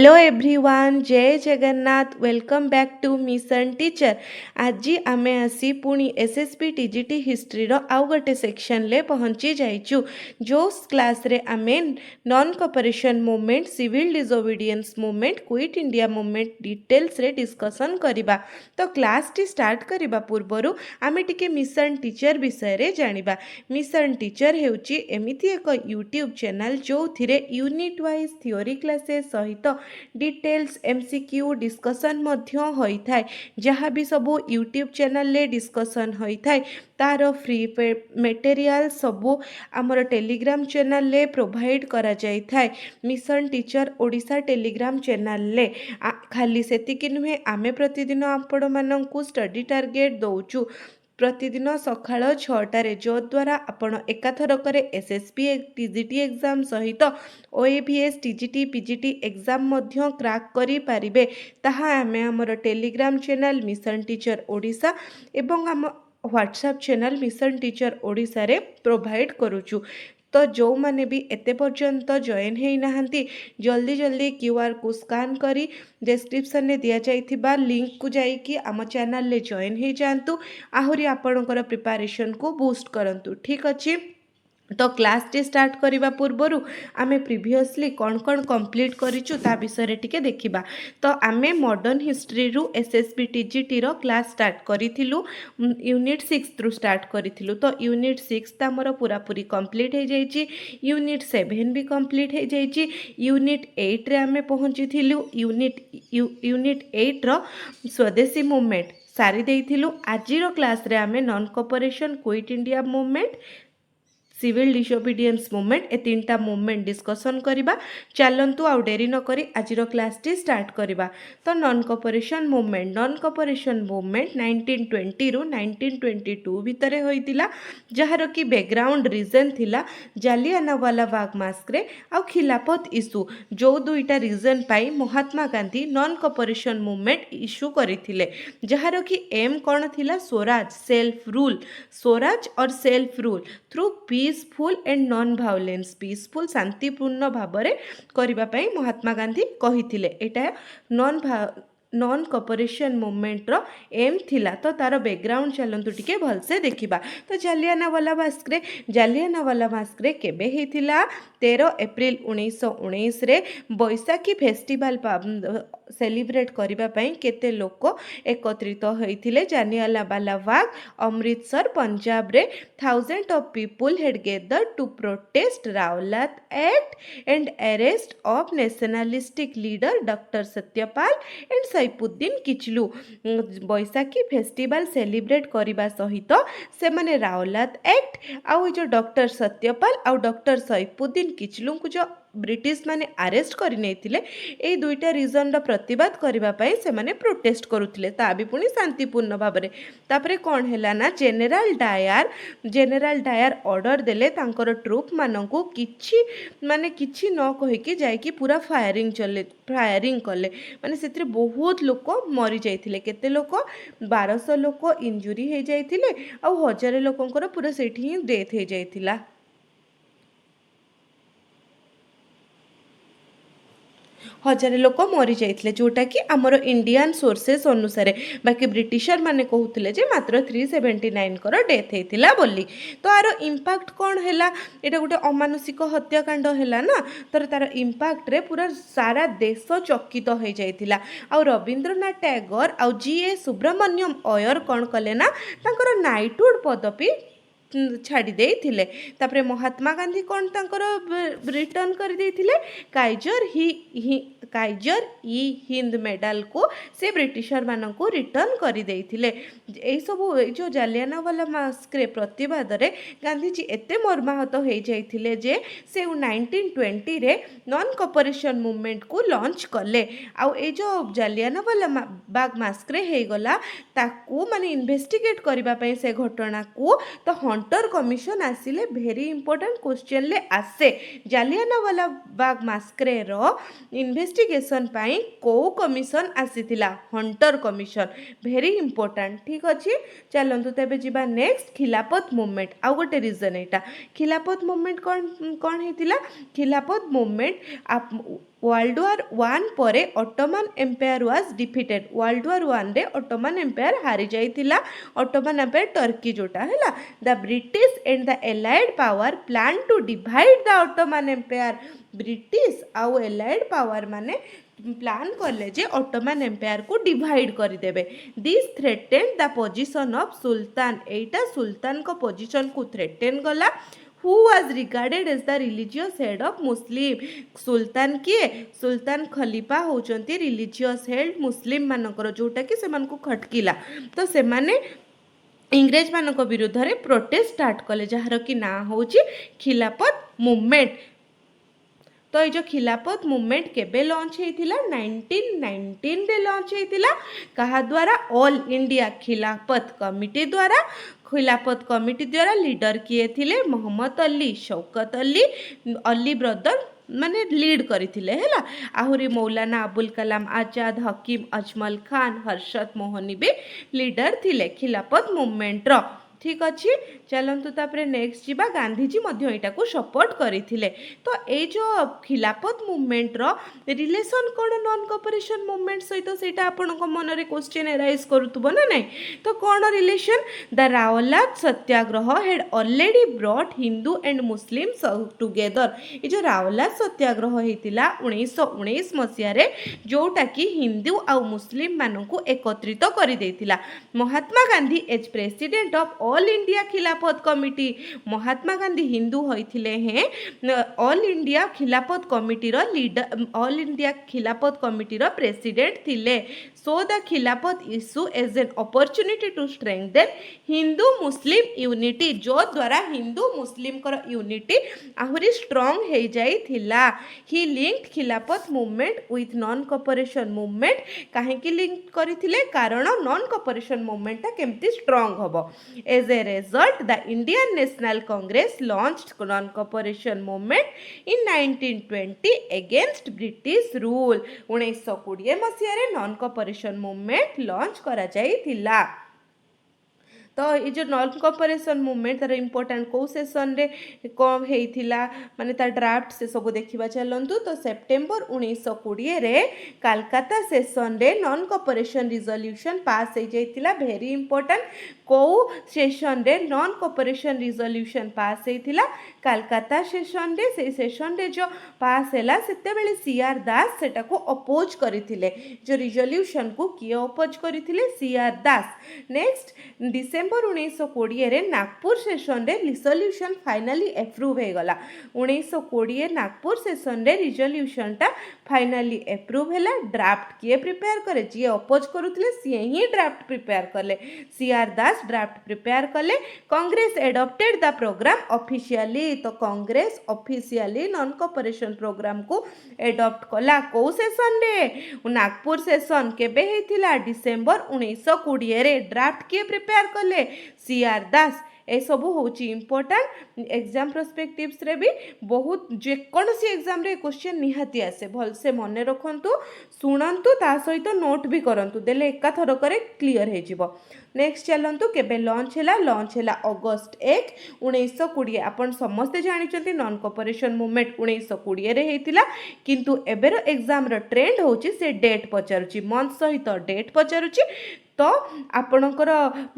Hello everyone, जय Jagannath. Welcome back to mission teacher. आज आमे आसी पुणी एसएसपी टीजीटी हिस्ट्री रो आउ गोटे सेक्शन ले पहुंची जाइचु। जो क्लास रे आमे non cooperation movement, civil disobedience movement, quit India movement details रे डिस्कशन करिबा। तो क्लास टी स्टार्ट करिबा पूर्वरु आमे टिके मिशन टीचर विषय रे जानिबा। मिशन टीचर हेउची एमिति एक यूट्यूब चैनल जो थिरे यूनिट वाइज थ्योरी क्लासेस सहित डिटेल्स एमसीक्यू डिस्कसन मध्य होई थाए। जहाँ भी सबू यूट्यूब चैनल ले डिस्कसन होई थाए तार फ्री मटेरियल सबू आमर टेलीग्राम चैनल ले प्रोवाइड करा जाई थाए। Mission teacher Odisha Telegram channel ले खाली सेतिकी नुहे, आमे प्रतिदिन आपण माननकु स्टडी टारगेट दउचु प्रतिदिन सकाळ 6टारे, जो द्वारा आपण एकाथरकरे एसएसपी टीजीटी एग्जाम सहित ओएभीएस टीजीटी पीजीटी एग्जाम मध्य क्रैक करि पारिबे। ताहा आमे हमर Telegram channel mission teacher Odisha एवं आम WhatsApp channel mission teacher Odisha रे प्रोवाइड करूचु। तो जो माने भी एते पर्यंत जॉइन हेई नाहंती, जल्दी जल्दी क्यूआर को स्कान करी डिस्क्रिप्शन में दिया जाइथिबा लिंक को जाइकी आम चैनल ले जॉइन हेई जांतु। आहुरी आपणकर प्रिपरेशन को बूस्ट करंतु। ठीक अछि। तो क्लास टी स्टार्ट करने पूर्वर आमे प्रिवियसली कौन कौन कंप्लीट करिचु ता विषय टिके देखिबा। तो आमे मॉडर्न हिस्ट्री रु एसएसपी टीजीटी रो क्लास स्टार्ट करिथिलु, यूनिट 6 रु स्टार्ट करिथिलु। तो यूनिट 6 ता मोर पूरा पूरी कंप्लीट हो जाइछि। यूनिट 7 भी कंप्लीट हो जाइछि। यूनिट 8 रे आमे पहुंचिथिलु। यूनिट 8 रो स्वदेशी मूवमेंट सारी देइथिलु। आजिरो क्लास रे आमे non cooperation, quit India movement, civil disobedience movement ए तीनटा मूवमेंट डिस्कसन करिबा। चलंतु आउ डेरी न करी आजिरो क्लास टी स्टार्ट करिबा। तो नॉन कॉपरेशन मूवमेंट 1920 रु 1922 भितरे होइतिला, जहार की बैकग्राउंड रीजन थिला जालियानवाला बाग मास्करे आउ खिलाफत इशू। जो दुईटा रीजन पाई Mahatma Gandhi non cooperation movement issue करथिले, जहार की एम कौन थिला? Swaraj, self rule. स्वराज और self rule through peaceful and non violence, peaceful शांतिपूर्ण भावरे करिबा पई महात्मा गांधी कहिथिले। एटा नॉन कॉपरेशन मूवमेंट रो एम थिला। तो तार बैकग्राउंड चलंतु टिके भलसे देखिबा। तो जालियानवाला बाग रे केबे हेथिला? 13 एप्रिल 1919 रे बैसाखी फेस्टिवल सेलिब्रेट करिबा पई केते लोक एकत्रित होइथिले जालियानवाला बाग, अमृतसर, पंजाब रे। Thousand of people had gathered to protest Rowlatt act and arrest of nationalistic leader doctor Satyapal and Saifuddin Kitchlew. Baisakhi festival celebrate करने सहित से माने रावलात एक्ट आउ जो डॉक्टर सत्यपाल आउ डॉक्टर सैफुद्दीन किचलू को जो ब्रिटिश माने अरेस्ट कर ए दुईटा रिजन प्रतिवाद करने से माने प्रोटेस्ट करुथिले, ता भी पुणी शांतिपूर्ण भाव में। तापरे कौन है ना, जेनेराल डायर ऑर्डर देले तांकर ट्रुप मानकू किछि माने किछि न कहिकी जाइकी पूरा फायरिंग कले। माने से बहुत लोक मरी जाइथिले। केते लोक? 1200 लोक इंजुरी हो जाइथिले आउ 1000 लोकंकर पूरा सेठी ही डेथ हो जाइथिला। 1000 लोक मरी जाइथिले, जोटा कि आमर इंडियन सोर्सेस अनुसार। बाकी ब्रिटिशर माने कहूथिले जे मात्र 379 कर डेथ होइथिला बोली। तो आर इम्पैक्ट कौन हैला? एटा गोटे अमानुषिक हत्याकांड हैला ना, तो तार इम्पैक्ट रे पूरा सारा देश चकित हो जाइथिला। आउ रविंद्रनाथ टैगोर आउ जी.ए. सुब्रमण्यम अयर कौन कले ना, तांकर नाइटहुड पदवी छाड़ी देइथिले। तापरे महात्मा गांधी कौन तांकर रिटर्न कर देइथिले? काइजर ई हिंद मेडल को से ब्रिटिशर मानक रिटर्न कर देइथिले। एई सब जो जालियानवाला मास्करे प्रतिवाद रे गांधीजी एते मर्माहत हो जाइथिले जे से 1920 रे नॉन कॉपरेशन मूवमेंट को लॉन्च कले। आउ ए जो जालियानवाला बाग मास्करे हे गला ताकू माने इन्वेस्टिगेट करबा पई से घटना को तो हंटर कमिशन आसिले। भेरी इंपोर्टेंट क्वेश्चन ले आसे, जालियानवाला बाग मास्करे रो इन्वेस्टिगेशन पाई को कमिशन आसीथिला? Hunter commission. Very important. ठीक अच्छे। चलतु तेबे जिबा नेक्स्ट खिलाफत मूवमेंट। आउ गोटे रीजन एटा खिलाफत मूवमेंट कौन होइतिला? Khilafat movement World War One पर Ottoman Empire was defeated. World War One रे ऑटोमन एम्पायर हारी जाइतिला। ऑटोमन एम्पायर टर्की जोटा है। The British and the allied power plan to divide the Ottoman Empire. British आउ एलाइड पावर माने प्लान कले जे ऑटोमन एम्पायर को डिवाइड करदेवे। This threaten the position of sultan. एटा सुल्तान को पोजिशन को थ्रेटेन गला। who was regarded as the religious head of Muslim। सुल्तान किए? सुल्तान खलीफा होचंती रिलीजियस हेड मुस्लिम मानकर जोटा कि सेमान को खटकिला। तो सेमाने इंग्रेज मानक विरुद्ध रे प्रोटेस्ट स्टार्ट कले जहार कि ना होची खिलाफत मूवमेंट। तो ये जो खिलाफत मूवमेंट केबे लॉन्च होइतिला? 1919 रे लॉन्च होइतिला। कहा द्वारा? ऑल इंडिया खिलाफत कमिटी द्वारा। खिलाफत कमिटी द्वारा लीडर किए थिले? मोहम्मद अली, शौकत अली, अली ब्रदर माने लीड करथिले हैला। आहुरी मौलाना अबुल कलाम आजाद, हकीम अजमल खान, हर्षद मोहनी भी लीडर थिले खिलाफत मूवमेंट रो। ठीक अच्छे चलतु तापर नेक्स्ट जीवा गांधीजी यहाँ को सपोर्ट करते। तो ये जो खिलाफत मूवमेंट रो रिलेशन कौन नॉन कोऑपरेशन मूवमेंट सहित से आपण मन में क्वेश्चन एराइज करुथबो ना नहीं। तो कौन relation? The Rowlatt satyagraha had already brought Hindu and Muslim together. ये जो रावलात सत्याग्रह होता 1919 मसीह जोटा कि हिंदू आउ मुस्लिम मानू एकत्रित कर देतिला। Mahatma Gandhi as president of All India Khilafat committee. Mahatma Gandhi Hindu होइथिले हैं ऑल इंडिया खिलाफत कमिटी रो leader, All India Khilafat committee रो प्रेसिडेंट थिले। So the Khilafat issue as an opportunity to strengthen Hindu Muslim unity, जो द्वारा हिंदू मुस्लिम कर यूनिटी आहुरी स्ट्रांग हो जाइथिला। He linked Khilafat movement with non cooperation movement. काहेकि लिंक करथिले? कारण नॉन कोऑपरेशन मूवमेंट ता केमती स्ट्रांग हबो। As a result, the Indian National Congress launched non-cooperation movement in 1920 against British rule। 1920 Masih non cooperation movement launch करा जाइथिला। तो ये जो नॉन कोऑपरेशन मूवमेंट तार इंपोर्टेंट कौ सेशन रे कौन होइथिला माने तार ड्राफ्ट से सब देखिबा चलंतु। तो सेप्टेम्बर 1920 रे कलकत्ता सेशन रे नॉन कोऑपरेशन रिजोल्यूशन पास हो जाइथिला। वेरी इंपोर्टेंट कौ सेशन रे नॉन कोऑपरेशन रिजोल्यूशन पास होइथिला? कलकत्ता सेशन रे। से सेशन रे जो पास हैला सेते बेले सीआर दास सेटा को अपोज करथिले। जो रिजोल्यूशन को किए अपोज करथिले? सीआर दास। नेक्स्ट डिसेम्बर 1920 रे नागपुर सेशन रे रिजोल्यूशन फाइनली एप्रूव हो गला। 1920 नागपुर सेशन रे रिजोल्यूशन टा फाइनली एप्रूव हैला। ड्राफ्ट किए प्रिपेयर करे? जी अपोज करुथिले सी ही ड्राफ्ट प्रिपेयर कले। सीआर दास ड्राफ्ट प्रिपेयर कले। Congress adopted the programme officially. तो Congress officially non cooperation programme को एडॉप्ट कला। कौ सेशन रे? नागपुर सेशन। केबे हेतिला? डिसेम्बर 1920 रे। ड्राफ्ट किए प्रिपेयर कले? सीआर दास। ए सब होची इंपोर्टेंट एग्जाम प्रोस्पेक्टिव्स रे भी बहुत जेकोसी एग्जाम रे क्वेश्चन निहाती आसे। भल से मन रखंतु, शुणंतु, ता सहित नोट भी करंतु, देले एका थर करे क्लियर हे जिवो। नेक्स्ट चलंतु केबे लॉन्च हैला? लॉन्च हैला अगस्त 1 1920। आपण समस्ते जानिचंती नॉन कोऑपरेशन मूवमेंट 1920 रे हेतिला। किंतु एबेर एग्जाम रो ट्रेंड होची से डेट पचारुची, मंथ सहित डेट पचारुची। तो आपणकर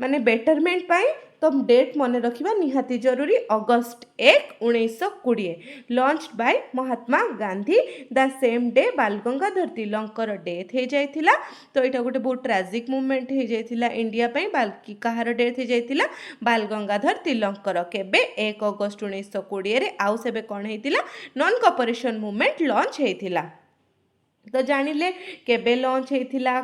माने बेटरमेंट पाई तो डेट मन रखा निहाती जरूरी। अगस्त 1 1920 launch by Mahatma Gandhi. The same day बाल गंगाधर तिलकर डेथ हो जाइथिला। तो यहाँ गोटे बहुत ट्राजिक मूवमेंट हो जाइथिला इंडिया पई। बाल्कि कहार डेथ हो जाइथिला? बाल गंगाधर तिलकर। केबे? 1 अगस्त 1920 रे। आउ सेबे कौन होइथिला? नॉन कोऑपरेशन मूवमेंट लॉन्च होइथिला। तो जानिले केबे लॉन्च होइथिला,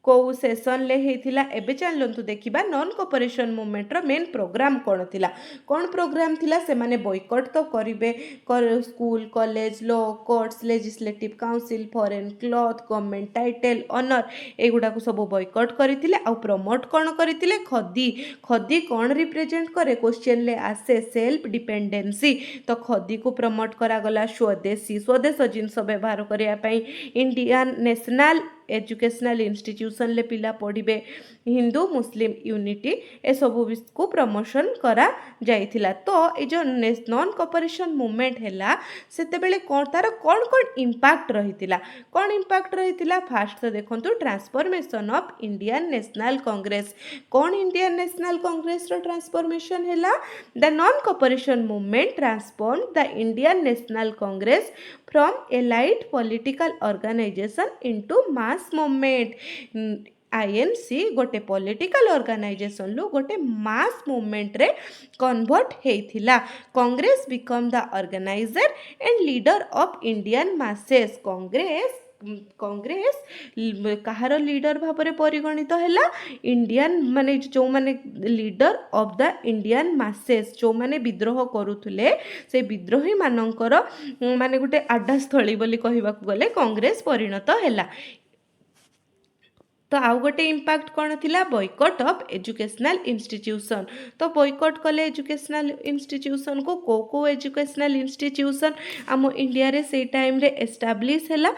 कौ सेशन ले हेतिला। एबे चलंतु देखिबा नॉन कोऑपरेशन मूवमेंट रो मेन प्रोग्राम कोन थिला। कोन प्रोग्राम थिला? से माने बॉयकॉट तो करिवे school, college, law, courts, legislative council, foreign cloth, government title, honour एगुडा को सब बॉयकॉट करथिले। आ प्रमोट कोन करथिले? खदी। खदी कोन रिप्रेजेंट करे? क्वेश्चन ले आसे सेल्फ डिपेंडेंसी। तो खदी को प्रमोट करा गला। स्वदेशी, स्वदेश जिनस व्यवहार करिया पई इंडियन नेशनल एजुकेशनल इंस्टीट्यूशन ले पिला पढ़िबे हिंदू मुस्लिम यूनिटी ए सब को प्रमोशन करा जाइथिला। तो ये जो नॉन कोऑपरेशन मूवमेंट हैला सेते बेले कोन तार कोन कोन इंपैक्ट रहितिला कोन इंपैक्ट रहितिला फास्ट तो देखंतु transformation of Indian national Congress कोन इंडियन नेशनल कांग्रेस रो ट्रांसफॉर्मेशन हैला the non cooperation movement transform the Indian national Congress from a light political organisation into mass movement INC गोटे पॉलिटिकल ऑर्गेनाइजेशन लु गोटे mass movement रे convert हेइथिला। Congress become the organiser and leader of Indian masses Congress कहार leader भाव में परिगणित है इंडियन माने जो माने leader of the Indian masses जो माने विद्रोह करुले से विद्रोही मानकर माने गोटे आड्डास्थली बोली कहवाक गले कांग्रेस परिणत है। तो आउ गोटे इम्पैक्ट कौन थिला बॉयकॉट ऑफ एजुकेशनल इंस्टीट्यूशन। तो बॉयकॉट कले एजुकेशनल इंस्टीट्यूशन को एजुकेशनल इंस्टीट्यूशन आम इंडिया रे से टाइम रे एस्टाब्लिश हैला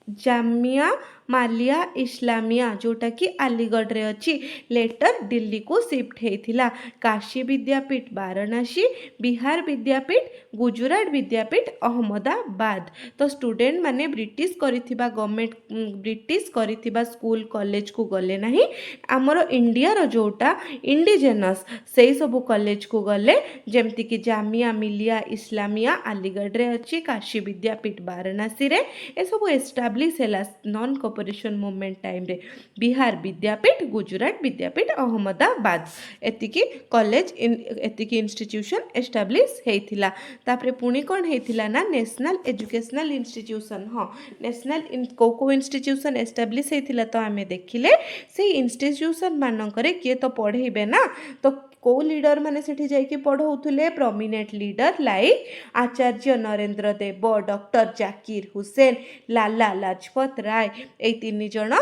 जामिया मालिया इस्लामिया जोटा कि अलीगढ़ रे अच्छी लेटर दिल्ली को शिफ्ट होता। काशी विद्यापीठ वाराणसी बिहार विद्यापीठ गुजरात विद्यापीठ अहमदाबाद। तो स्टूडेंट माने ब्रिटिश करिथिबा गवर्नमेंट ब्रिटिश करिथिबा स्कूल कॉलेज को गले नहीं आमर इंडिया रो जोटा इंडिजेनस से सब कॉलेज को गले जेमती कि जामिया मिलिया इस्लामिया अलीगढ़ रे अच्छी काशी विद्यापीठ वाराणसी रे ए सब एस्टाब्लिश हैला नॉन कोऑपरेशन मूवमेंट टाइम रे बिहार विद्यापीठ Gujarat Vidyapith Ahmedabad एतिकी college एतिकी institution establish हेइथिला। तापरे पुणी कोन हेइथिला ना नेशनल एजुकेशनल इंस्टीट्यूशन हाँ नेशनल को इंस्टीट्यूशन एस्टाब्लिश हेइथिला। तो आमे देखिले से इंस्टीट्यूशन मानकरे किए तो पढ़ेबे ना तो को लीडर माने सेठी जाइके पढ़ौथुले प्रोमिनेंट लीडर लाइक आचार्य नरेंद्र देव डॉक्टर जाकिर हुसैन लाला लाजपत राय ए तीन जन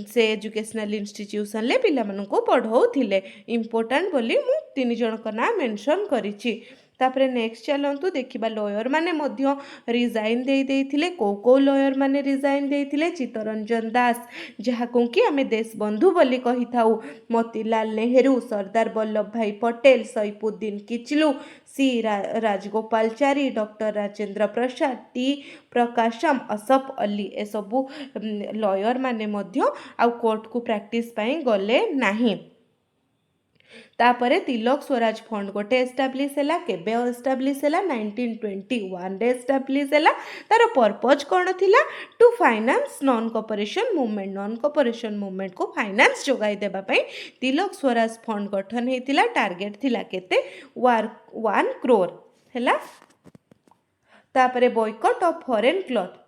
से एजुकेशनल इंस्टीट्यूशन ले पिला माननको पढ़ौथिले इंपोर्टेंट बोली मु तीन जन का नाम मेंशन करिछि। तापरे नेक्स्ट चलंतु देखिबा लॉयर माने मध्य रिजाइन दे देथिले को लॉयर माने रिजाइन देथिले चित्तरंजन दास जहा को कि आमे देश बंधु बोली कहि थाउ मोतीलाल नेहरू सरदार वल्लभ भाई पटेल सैफुद्दीन किचलू सी राजगोपालचारी डॉक्टर राजेंद्र प्रसाद टी प्रकाशम असफ अली ए सबु लॉयर माने मध्य आ कोर्ट को प्रैक्टिस पई गले नाही। तापरे तिलक स्वराज फंड गोटे एस्टाब्लिश हैला केबे एस्टाब्लिश हैला 1921 रे एस्टाब्लिश हैला। तार पर्पज कौन थिला to finance non cooperation movement को फाइनेंस जोगाई देबा पई तिलक स्वराज फंड गठन हेतिला। टार्गेट थिला केते 1 करोड़ हैला। तापरे बॉयकॉट ऑफ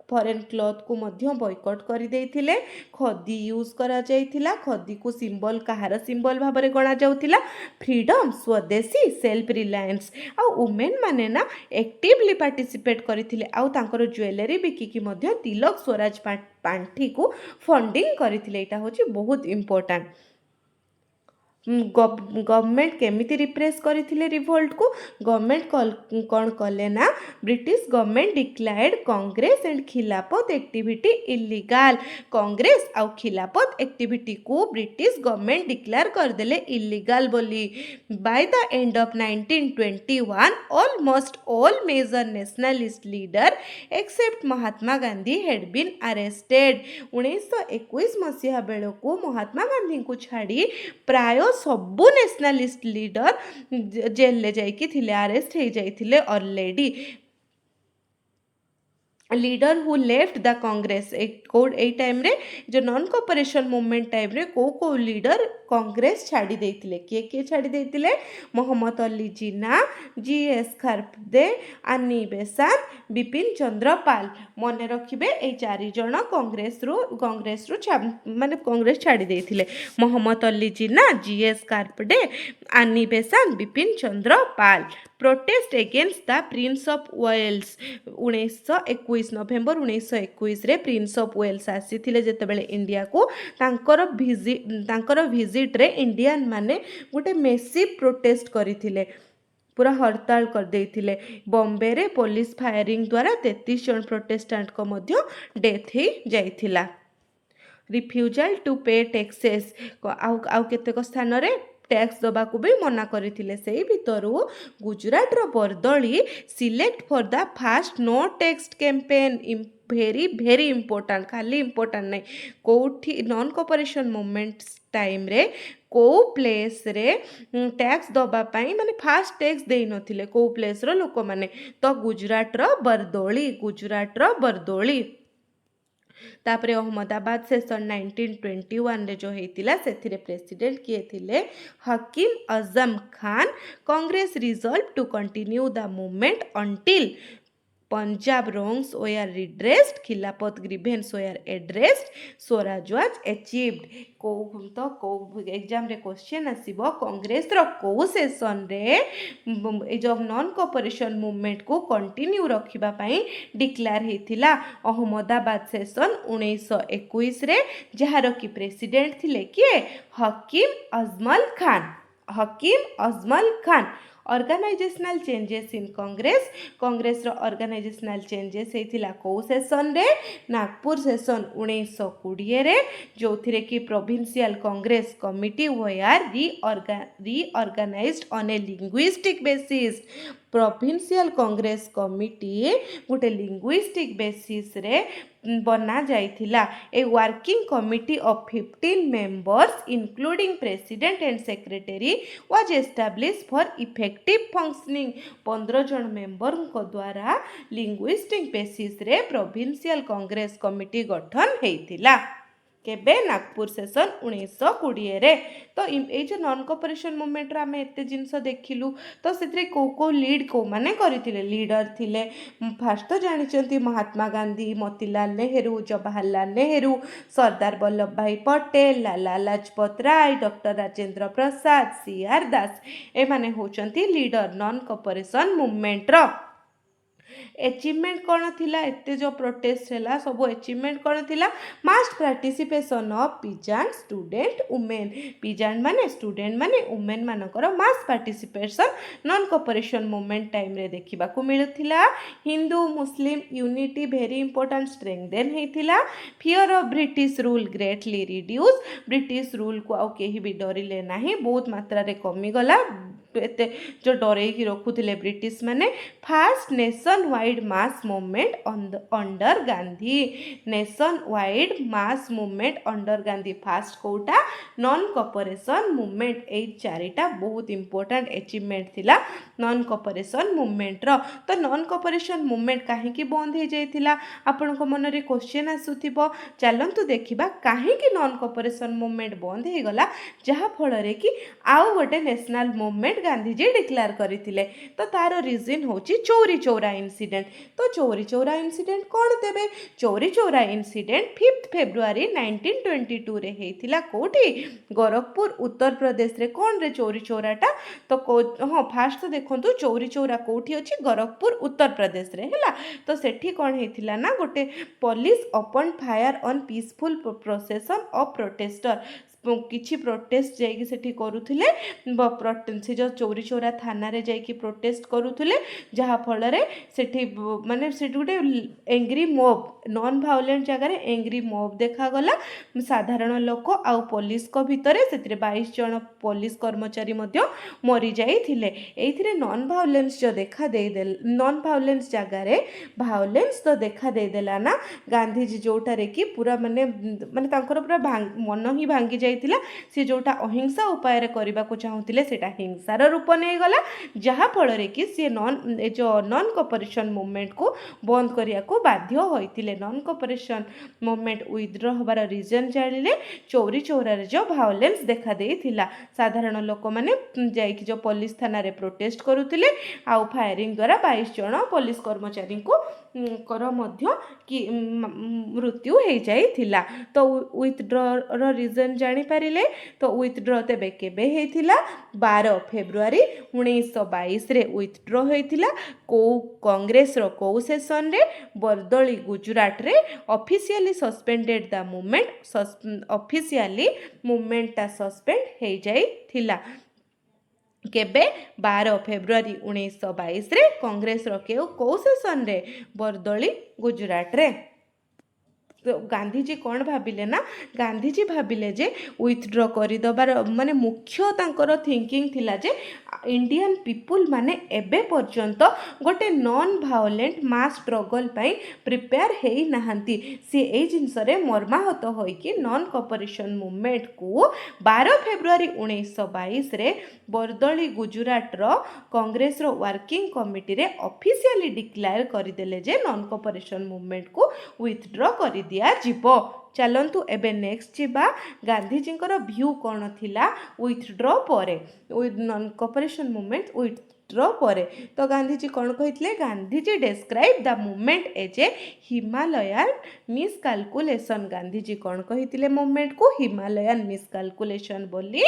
फॉरेन क्लॉथ को मध्य बॉयकॉट कर देथिले। खदी यूज करा जाइथिला खदी को सिंबल कहार सिंबल भाव में गणा जाउथिला फ्रीडम स्वदेशी सेल्फ रिलायंस आ वुमेन माने ना एक्टिवली पार्टिसिपेट करथिले आ तांकर ज्वेलरी बिकिकी मध्य तिलक स्वराज पांठी को फंडिंग करथिले। एटा होची बहुत इंपोर्टेंट। गवर्नमेंट केमिति रिप्रेस करथिले रिवोल्ट को गवर्नमेंट कौन कले ना British government declared Congress and खिलाफत एक्टिविटी इलीगल। कांग्रेस आउ खिलाफत एक्टिविटी को ब्रिटिश गवर्नमेंट डिक्लेयर कर देले इलीगल बोली। By the end of 1921 almost all major nationalist leader except Mahatma Gandhi had been arrested. 1921 मसीहा बेल को महात्मा गांधी को छाड़ी प्राय सबू नेशनलिस्ट लीडर जेल ले जाइकी थिले अरेस्ट हो जाइथिले already. Leader who left the Congress ए टाइम रे जो नॉन कोऑपरेशन मूवमेंट टाइम रे को लीडर कांग्रेस छाड़ी देथिले किए छाड़ी देथिले मोहम्मद अली जिन्ना जीएस खारदे आनी बेसांत बिपिन चंद्र पाल। मने रखिबे ए चारि जण कांग्रेस रु माने कांग्रेस छाड़ी देथिले Mohammad Ali Jinnah G S Khaparde Annie Besant Bipin Chandra Pal. Protest against the prince of Wales 1921 November 1921 रे प्रिंस ऑफ वेल्स आसीथिले जेतेबेले इंडिया को तांकर विजिट रे इंडियन माने गोटे मेसिव प्रोटेस्ट करिथिले पूरा हड़ताल कर देथिले। बॉम्बे रे पुलिस फायरिंग द्वारा 33 जन प्रोटेस्टेंट को मध्य डेथ ही जाइथिला। रिफ्यूजाल टू पे टैक्सेस आउ केतेक स्थान रे टैक्स दबाकू भी मना करथिले। सेही भितरु गुजरात रो Bardoli select for the first no tax campaign very very important खाली इंपोर्टेंट नहीं कोठी नॉन कोऑपरेशन मूवमेंट टाइम रे को प्लेस रे टैक्स दबा पाई माने फास्ट टैक्स देई नथिले को प्लेस रो लोक माने तो गुजरात रो बरदोली तापरे अहमदाबाद सेशन 1921 रे जो हेतिला सेथिरे प्रेसिडेंट किए थिले Hakim Ajmal Khan. Congress resolved to continue the movement until Punjab wrongs were redressed, Khilafat grievances were addressed, Swaraj was achieved. को एग्जाम रे क्वेश्चन आसीबो कांग्रेस रो को सेशन रे ए जो नॉन कोऑपरेशन मूवमेंट को कंटिन्यू रखिबा पई डिक्लेयर हेतिला अहमदाबाद सेशन 1921 रे जहार की प्रेसिडेंट थिले किए Hakim Ajmal Khan. Organisational changes in Congress रो ऑर्गेनाइजेशनल चेंजेस हेतिला को सेशन रे नागपुर सेशन 1920 रे जो थिरे की provincial Congress committee were reorganised on a linguistic basis. Provincial Congress committee गोटे लिंग्विस्टिक बेसिस रे बना जाइथिला। A working committee of 15 members including president and secretary was establish for effective functioning. 15 जन मेंबर को द्वारा लिंग्विस्टिक बेसिस रे provincial Congress committee गठन हेतिला केबे नागपुर सेशन 1920 रे। तो ये जो नॉन कोऑपरेशन मूवमेंट आम एत जिनस देखिलु तो से को लीड को माने करथिले लीडर थिले फास्ट तो जानिचंती महात्मा गांधी, मोतीलाल नेहरू, जवाहरलाल नेहरू, सरदार वल्लभ भाई पटेल, लाला लाजपत राय, डॉक्टर राजेंद्र प्रसाद, CR दास ए माने होचंती लीडर नॉन कोऑपरेशन मूवमेंट रो। अचीवमेंट कौन थिला एते जो प्रोटेस्ट हैला सब अचीवमेंट कौन थिला mass participation of peasant student women. Peasant माने स्टूडेंट माने वुमेन मानकर mass participation non cooperation movement time रे देखिबा को मिलथिला। Hindu Muslim unity very important strengthen हेतिला। Fear of British rule greatly reduce. British rule को आउ केही भी डरिले नाही बहुत मात्रा रे कमी गला एते जो डरेकी रखुथिले ब्रिटिश माने। First nationwide mass movement under Gandhi. Nationwide mass movement under Gandhi first कोटा नॉन कोऑपरेशन मूवमेंट। ए चारिटा बहुत इंपोर्टेंट अचीवमेंट थिला नॉन कोऑपरेशन मूवमेंट रो। तो नॉन कोऑपरेशन मूवमेंट काहे की बंद हो जाइथिला आपन को मन रे क्वेश्चन आसुथिबो। चलंतु देखिबा काहे की नॉन कोऑपरेशन मूवमेंट बंद हे गला जहा फल रे की आउ गोटे नेशनल मूवमेंट गांधीजी डिक्लेयर करथिले। तो तारो रीजन होची चौरी चौरा इंसिडेंट। तो चौरी चौरा इंसिडेंट कौन देबे चौरी चौरा इंसिडेंट 5 फेब्रुआरी 1922 रे हेथिला कोठी गोरखपुर उत्तर प्रदेश रे। कौन रे चौरी चौराटा तो हाँ फास्ट तो देखंतु चौरी चौरा कोठी अछि गोरखपुर उत्तर प्रदेश रे हैला। तो सेठी कौन हेथिला ना गोटे police open fire on peaceful procession of protester किछि प्रोटेस्ट जाइकी सेठी करूथिले से जो चौरी चौरा थाना रे जाइकी प्रोटेस्ट करूथिले जहा फल रे सेठी माने सेठी गोटे एंग्री मॉब नॉन वायलेंट जगह रे एंग्री मॉब देखा गला। साधारण लोक आउ पुलिस को भितरे सेतिरे 22 जन पुलिस कर्मचारी मध्य मरी जाइथिले। एथिरे नॉन वायलेंस जो देखा दे नॉन वायलेंस जगह रे वायलेंस तो देखा दे देला ना गांधीजी जोटा रे की पूरा माने माने तांकर पूरा मन ही भांगी जाइथिला। से जोटा अहिंसा उपाय रे करबा को चाहुथिले सेटा हिंसार रूप नै गला जहा फल रे कि से नॉन कोऑपरेशन मूवमेंट को बंद करिया को बाध्य होइथिले। नॉन कोऑपरेशन मूवमेंट विथड्रॉ होबार रीजन जानिले चौरी चौरा रे जो वायलेंस देखा देइथिला। साधारण लोक माने जाइकी जो पुलिस थाना रे प्रोटेस्ट करूथिले आउ फायरिंग द्वारा 22 जन पुलिस कर्मचारी को कर मध्य कि मृत्यु हो जाइथिला। तो विथड्रॉ रो रीजन जानि पारिले। तो विथड्रॉ तेबे केबे हेथिला 12 फेब्रुआरी 1922 रे विथड्रॉ हेथिला को कांग्रेस रो को सेशन रे बरदली गुजरात रे officially suspended the movement officially movement ता सस्पेंड हो जाइथिला केबे 12 फेब्रुआरी 1922 रे कांग्रेस रो को सेशन रे बरदली गुजरात रे। तो गांधीजी कौन भाविले ना गांधीजी भाविले जे विथड्र करदेबार माने मुख्य तांकर थिंकिंग थिला जे इंडियन पीपुल माने एबे पर्यंत गोटे नॉन वायलेंट मास स्ट्रगल पाई प्रिपेयर हेई नाहंती सी ए जिनस रे मर्माहत होइकी नॉन कोऑपरेशन मूवमेंट को 12 फेब्रुआरी 1922 रे बरदली गुजरात रो कांग्रेस रो वर्किंग कमिटी रे ऑफिशियली डिक्लेयर करदेले जे नॉन कोऑपरेशन मूवमेंट को विथड्र कर दिया जीवो। चलतु एबे नेक्स्ट जीवा गांधीजी व्यू कौन थिला विथड्र पर नॉन कोऑपरेशन मूवमेंट विथड्र पर तो गांधीजी कौन कही Gandhiji describe the movement as a Himalayan miscalculation Gandhiji कौन कही मूवमेंट को हिमालयन मिसकालकुलेशन बोली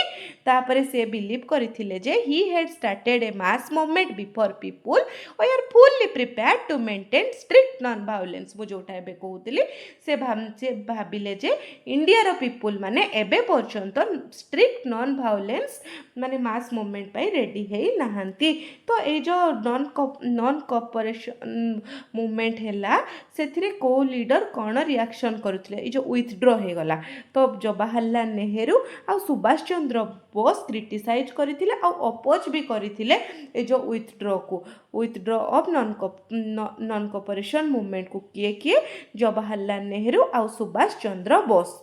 तापर से बिलीव करथिले जे he had started a mass movement before people were fully prepared to maintain strict non violence मु जोटा एबे कहूतली से भाबिले जे इंडिया रो पीपुल माने एबे पर्यंत स्ट्रिक्ट नॉन वायलेंस माने मास मूवमेंट पाई रेडी हेई नाहंती तो ए जो नॉन कोऑपरेशन मूवमेंट हैला सेथिरे को लीडर कौन रिएक्शन करुथिले ए जो विथड्रॉ हे गला तो जवाहरलाल नेहरू आ सुभाष चंद्र बोस क्रिटिसाइज करथिले आ अपोज भी करथिले ए जो withdraw of non cooperation movement को किए जवाहरलाल नेहरू आ सुभाष चंद्र बोस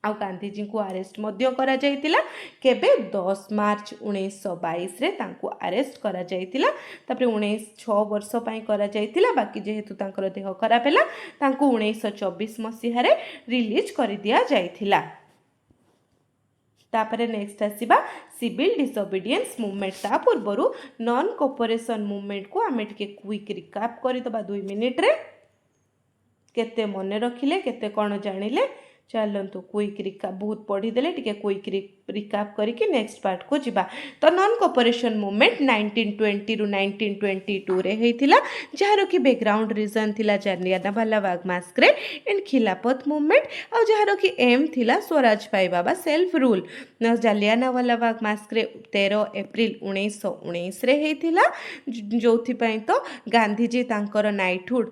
आ गांधीजी को अरेस्ट मध्य करा जायतिला केबे 10 मार्च 1922 रे तांको अरेस्ट करा जायतिला तापर 6 वर्ष पई करा जायतिला बाकी जेहेतु तांकर देह खराब हैला तांको 1924 मसीहा रे रिलीज कर दिया जायतिला। तापर नेक्स्ट आसीबा सिविल डिसोबीडियंस मूवमेंट ता पूर्वरु नॉन कोऑपरेशन मूवमेंट को आमे टिके क्विक रिकैप करि दबा 2 मिनिट रे केते मने रखिले केते कोन जानिले चलतु क्विक रिकाप बहुत पढ़ीदे टे क्विक रिकाप करके नेक्स्ट पार्ट को जीवा तो नॉन कोऑपरेशन मूवमेंट 1920 रु 1922 रे हेतिला जार कि बैकग्राउंड रीजन थिला जालियानवाला बाग मास्करे एंड खिलाफत मूवमेंट और जार कि एम थिला स्वराज पाइबा बा self rule Jallianwala Bagh मास्करे 13 April 1919 रे हेतिला जोथि पई तो गांधीजी तांकर नाइटहुड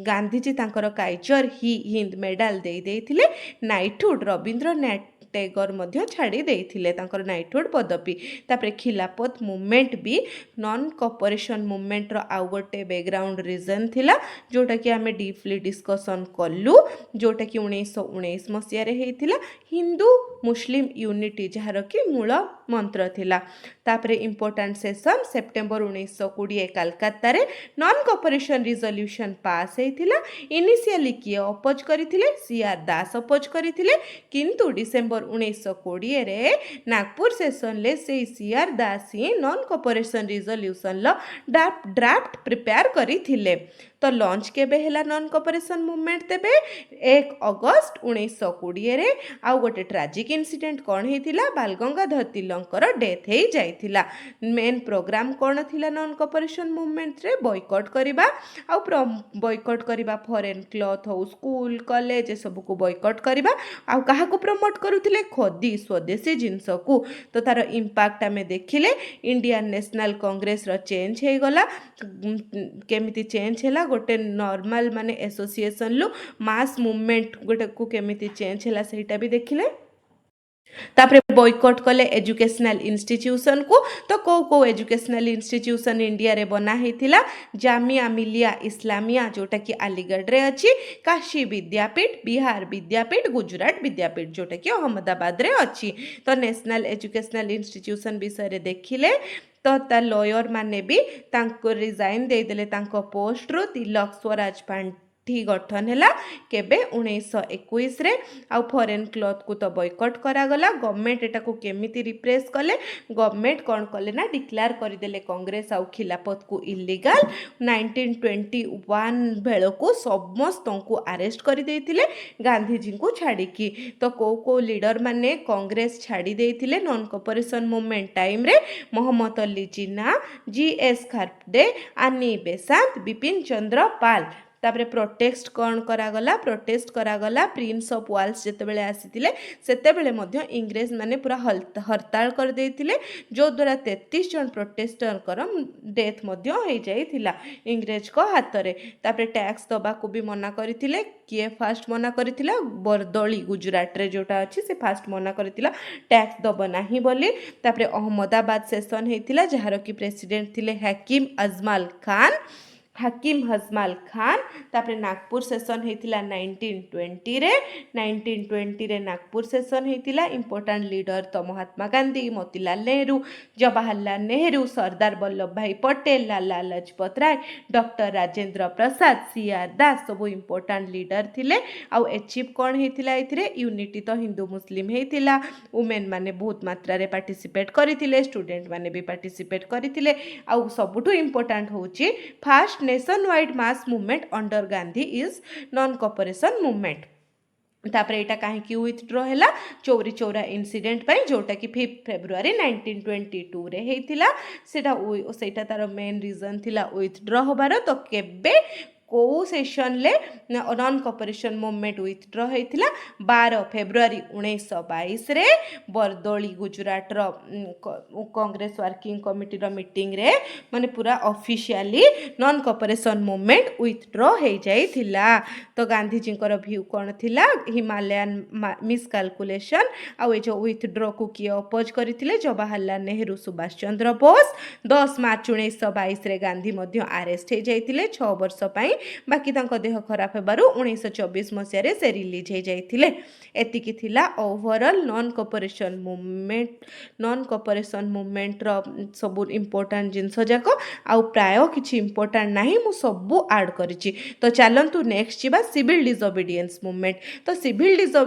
गांधीजी तांकर काइजर हिंद मेडल दे देथिले नाइटहुड रविंद्रनाथ टैगोर मध्य छाड़ी देथिले तांकर नाइटहुड पदवी तापर खिलाफत मूवमेंट भी नॉन कोऑपरेशन मूवमेंट रो आउ गोटे बैकग्राउंड रीजन थिला जोटा कि आमे डीपली डिस्कशन कलु जोटा कि 1919 मसीह रे हेतिला हिंदू मुस्लिम यूनिटी जार कि मूल मंत्र थिला तापर इंपोर्टेंट सेशन सेप्टेम्बर 1920 कलकत्ता रे नॉन कोऑपरेशन रिजोल्यूशन पास हेतिला इनिशियली किए अपोज करथिले सीआर दास अपोज करथिले किंतु डिसेंबर 1920 रे नागपुर सेशन ले से सीआर दास ही नॉन कोऑपरेशन रिजोल्यूशन लो ड्राफ्ट प्रिपेयर करथिले तो लॉन्च केबे हैला नॉन कोऑपरेशन मूवमेंट तेबे 1 अगस्त 1920 रे आ गोटे ट्रेजिक इंसिडेंट कौन हेतिला बाल गंगाधर तिलकर डेथ हे जाइथिला मेन प्रोग्राम कौन थिला नॉन कोऑपरेशन मूवमेंट रे बॉयकॉट करिबा आ बॉयकॉट करिबा फॉरेन क्लॉथ हो स्कूल कॉलेज सब को बॉयकॉट करिबा आ काहा को प्रमोट करूथिले खदी स्वदेशी जिंस को तो तार इंपैक्ट आमे देखिले इंडियन नेशनल कांग्रेस रो चेंज हे गला केमिति चेंज हैला गोटे नॉर्मल माने एसोसिएशन लु मास मूवमेंट गोटे को केमिति चेंज हैला सेटा भी देखिले तापर बॉयकॉट कले एजुकेशनल इंस्टीट्यूशन को तो को एजुकेशनल इंस्टीट्यूशन इंडिया रे बना हेतिला जामिया मिलिया इस्लामिया जोटा कि अलीगढ़ रे अछि काशी विद्यापीठ बिहार विद्यापीठ गुजरात विद्यापीठ जोटा कि अहमदाबाद रे अछि तो नेशनल एजुकेशनल इंस्टीट्यूशन विषय रे देखिले तो ता लॉयर माने भी तांको रिजाइन दे देले तांको पोस्ट रो तिलक स्वराज पार्टी गठन हैला केबे 1921 रे आ फॉरेन क्लॉथ को तो बॉयकॉट करा गला गवर्नमेंट एटा को केमिति रिप्रेस कले गवर्नमेंट कोन कले ना डिक्लेयर कर देले कांग्रेस आ खिलाफत को इलीगल 1921 बेलो को समस्त को अरेस्ट कर देथिले गांधीजी को छाड़ी की तो को लीडर माने कांग्रेस छाड़ी देथिले नॉन कोऑपरेशन मूवमेंट टाइम रे मोहम्मद अली जिन्ना जीएस खारदे आनी बेसांत बिपिन चंद्र पाल तापरे प्रोटेस्ट कौन करागला प्रोटेस्ट करागला प्रिंस ऑफ वाल्स जेतेबेले आसीथिले सेतेबेले मध्य इंग्रेज माने पूरा हड़ताल कर देथिले जो द्वारा 33 जन प्रोटेस्टर कर डेथ मध्य हो जाइथिला इंग्रेज को हाथ रे तापरे टैक्स दबा को भी मना करथिले किए फास्ट मना करथिला बरदोली गुजरात रे जोटा अछि से फास्ट मना करथिला टैक्स दब नाही बोली तापरे अहमदाबाद सेशन हेतिला जहार की प्रेसिडेंट थिले हकीम हजमाल खान तापरे नागपुर सेशन हेतिला 1920 रे नागपुर सेशन हेतिला इंपोर्टेंट लीडर तो महात्मा गांधी मोतीलाल नेहरू जवाहरलाल नेहरू सरदार वल्लभ भाई पटेल लाला लजपत राय डॉक्टर राजेंद्र प्रसाद सीआर दास सब इंपोर्टेंट लीडर थिले आउ अचीव कौन हेतिला एथिरे यूनिटी तो हिंदू मुस्लिम हेतिला वुमेन माने बहुत मात्रा रे पार्टिसिपेट करिथिले स्टूडेंट माने भी पार्टिसिपेट करिथिले आउ सबुठु इंपोर्टेंट होची fast nationwide mass movement under Gandhi is non cooperation movement तापरे एटा कहीं विथड्र है चौरी चौरा इनसीडेंट पर जोटा कि 5 फेब्रुआरी 1922 रे हेतिला सेटा तार मेन रीजन थिला विथड्र होबार तो केबे को सेशन ले नॉन कॉपरेशन मूवमेंट विथड्र होइथिला 12 फेब्रुआरी 1922 रे बरदोली गुजरात रो कांग्रेस वर्किंग कमिटी रो मीटिंग रे माने पूरा officially non cooperation movement withdraw हो जाइथिला तो गांधी जी को व्यू कौन थिला हिमालयन मिसकैलकुलेशन आ ए जो विथड्र को किए अपोज करथिले जवाहरलाल नेहरू सुभाष चंद्र बोस 10 मार्च 1922 रे गांधी मध्य अरेस्ट हो जाइथिले 6 वर्ष पई बाकी तांको देह खराब हेबारु 1924 मसिया से रिलीज हो जाइथिले एतिकी थिला ओवरऑल नॉन कॉपरेशन मूवमेंट रो सब इंपोर्टेंट जिनस जाको आउ प्राय किछि इंपोर्टेंट नाही मु सब ऐड करिछि तो चलंतु नेक्स्ट जिबा सिविल डिसोबीडियंस मूवमेंट तो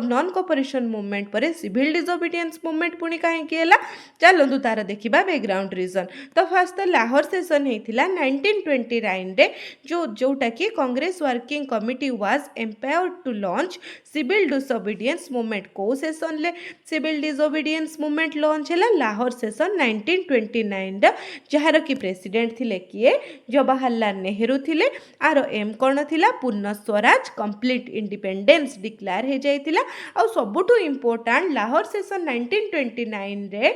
नॉन कॉपरेशन मूवमेंट पर सिविल डिसोबीडियंस मूवमेंट पुणी कहीं केला चलंतु तार देखिबा बैकग्राउंड रीजन तो फर्स्ट तो लाहौर सेशन हेतिला 1929 रे जोटा कि Congress working committee was empowered to launch civil disobedience movement को सेशन ले सिविल डिसोबीडियंस मूवमेंट लॉन्च हैला लाहौर सेशन 1929 रे जहार की प्रेसिडेंट थिले किए जवाहरलाल नेहरू थिले आर एम कौन थिला पूर्ण स्वराज कंप्लीट इंडिपेंडेंस डिक्लेयर हो जाइतिला आ सबुठु इंपोर्टेंट लाहौर सेशन 1929 रे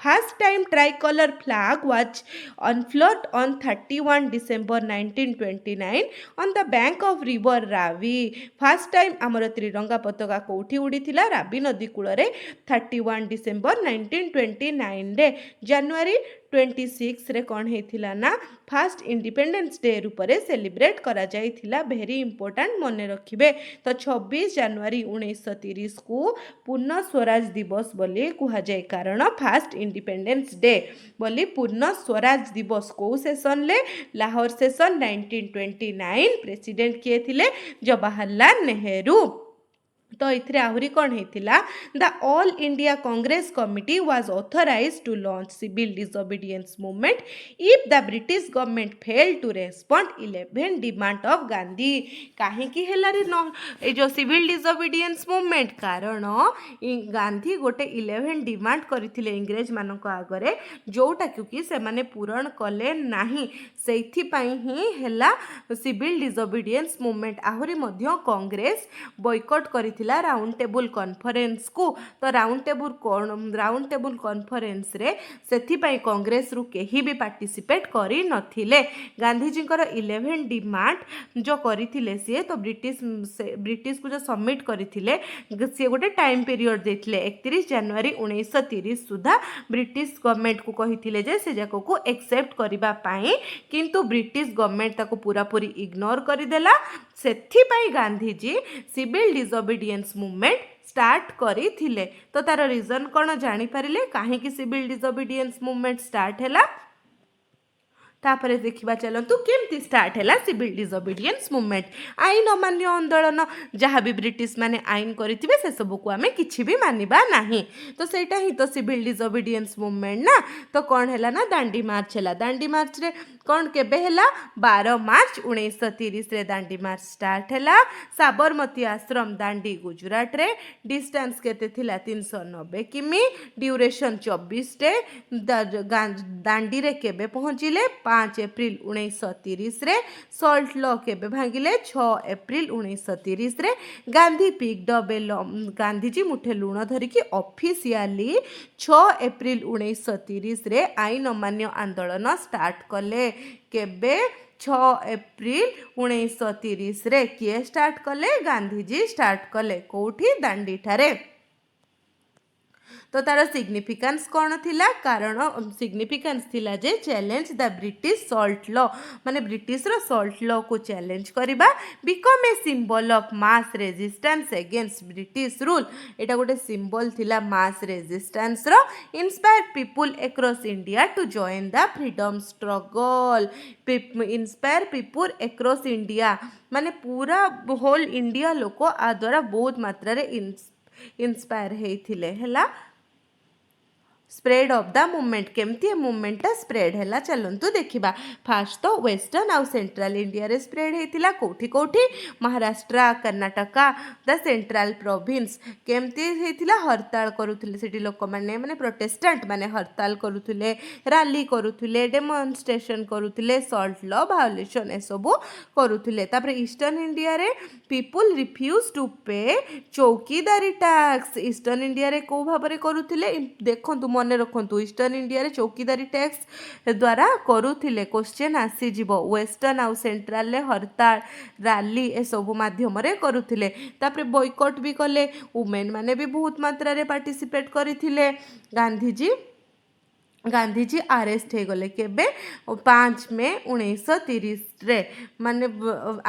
first time tricolour flag was unfurled on 31 December 1929 on the bank of river Ravi first time आमर त्रिरंगा पताका कोठी उड़ीथिला रावी नदी कूल रे 31 December 1929 रे जनवरी 26 रे कौन हेतिला ना फर्स्ट इंडिपेंडेंस डे रूपरे सेलिब्रेट करा जाइथिला वेरी इंपोर्टेंट मने रखिबे तो 26 जनवरी 1930 को पूर्ण स्वराज दिवस बोली कुहा जाय कारण फर्स्ट इंडिपेंडेंस डे बोली पूर्ण स्वराज दिवस को सेशन ले लाहौर सेशन 1929 प्रेसिडेंट किए थिले जवाहरलाल नेहरू तो इथरे आहुरी कौन हेतिला the All India Congress committee was authorised to launch civil disobedience movement if the British government fail to respond 11 demand of Gandhi काहे की हेला रे ए जो सिविल डिसोबीडियंस मूवमेंट कारण गांधी गोटे 11 डिमांड करथिले इंग्रेज मानको आगरे जोटा क्योंकि से माने पूरण कले नाही सेथि पई ही हेला सिविल डिसोबीडियंस मूवमेंट आहुरी मध्य कांग्रेस बॉयकॉट करथिला राउंड टेबल कॉन्फ्रेंस को तो राउंड टेबल कॉन्फ्रेंस रे सेथि पई कांग्रेस रु केही भी पार्टिसिपेट करी नथिले गांधी जी को 11 डिमांड जो करथिले से तो ब्रिटिश को जो सबमिट करथिले से गोटे टाइम पीरियड देथिले 31 जनवरी 1930 सुधा ब्रिटिश गवर्नमेंट को कहिथिले जे से जाको को एक्सेप्ट करिबा पाई किंतु ब्रिटिश गवर्नमेंट ताको पूरा पूरी इग्नोर करिदेला सेथि पई Gandhi ji civil disobedience movement start करिथिले तो तार रीजन कौन जानी पारिले काहे कि सिविल डिसोबीडियंस मूवमेंट स्टार्ट हैला तापरे देखिबा चलंतु केमती स्टार्ट हैला सिविल डिसोबीडियंस मूवमेंट आईन अमान्य आंदोलन जहाँ भी ब्रिटिश माने आईन करिथिबे से सब को आमे किछि भी मानिबा नाही तो सेटा ही तो सिविल डिसोबीडियंस मूवमेंट ना तो कौन हैला ना दांडी मार्च हैला दांडी मार्च रे कौन केबे हैला 12 मार्च 1930 रे दांडी मार्च स्टार्ट हैला साबरमती आश्रम दांडी गुजरात रे डिस्टेंस केते थिला 390 किमी ड्यूरेशन 24 डे दांडी रे केबे पहुंचिले 5 एप्रिल 1930 रे। सल्ट लॉ केबे भांगिले 6 एप्रिल 1930 रे। गांधी पिक्ड अ गांधीजी मुठे लुण धरिकी ऑफिशियली 6 एप्रिल 1930 रे आईन अमान्य आंदोलन स्टार्ट कले। केबे 6 एप्रिल 1930 रे किए स्टार्ट कले? गांधीजी स्टार्ट कले। कोठी? दांडी ठारे। तो तार सिग्निफिकेंस कौन थिला? कारण सिग्निफिकेंस थिला जे challenge the British salt law, माने ब्रिटिश रो सॉल्ट लॉ को चैलेंज करिबा, become a symbol of mass resistance against British rule. एटा गोटे सिंबल थिला मास रेजिस्टेंस रो। Inspire people across India to join the freedom struggle. Inspire people across India माने पूरा होल इंडिया लोक आ द्वारा बहुत मात्रा रे इंस्पायर हेइथिले हैला। स्प्रेड ऑफ द मूवमेंट, केमती मूवमेंट स्प्रेड है चलतु देखा। फास्ट तो वेस्टर्न आउ सेंट्रल इंडिया रे स्प्रेड होता कौटी कौटी? Maharashtra, Karnataka, the central province. केमती होता? हड़ताल करुले से लोक मैंने माने प्रोटेस्टेंट माने हड़ताल करुले, रैली करुले, डेमोन्स्ट्रेशन करुले, सॉल्ट लॉ वायोलेशन ए सबू करुले। तापर ईस्टर्न इंडिया रे people refuse to pay chaukidari tax. Eastern India रे को भाव में करुले? देखंतु मने रखंतु, ईस्टर्न इंडिया रे चौकीदारी टैक्स द्वारा करुले। क्वेश्चन आसीजिवो। वेस्टर्न आउ सेंट्रल ले हड़ताल, रैली ए सबु माध्यम रे करुले। तापर बॉयकॉट भी कले। वुमेन माने भी बहुत मात्रा रे पार्टिसिपेट करिथिले। गांधीजी अरेस्ट हो गले केबे? 5 मई 1930 रे। माने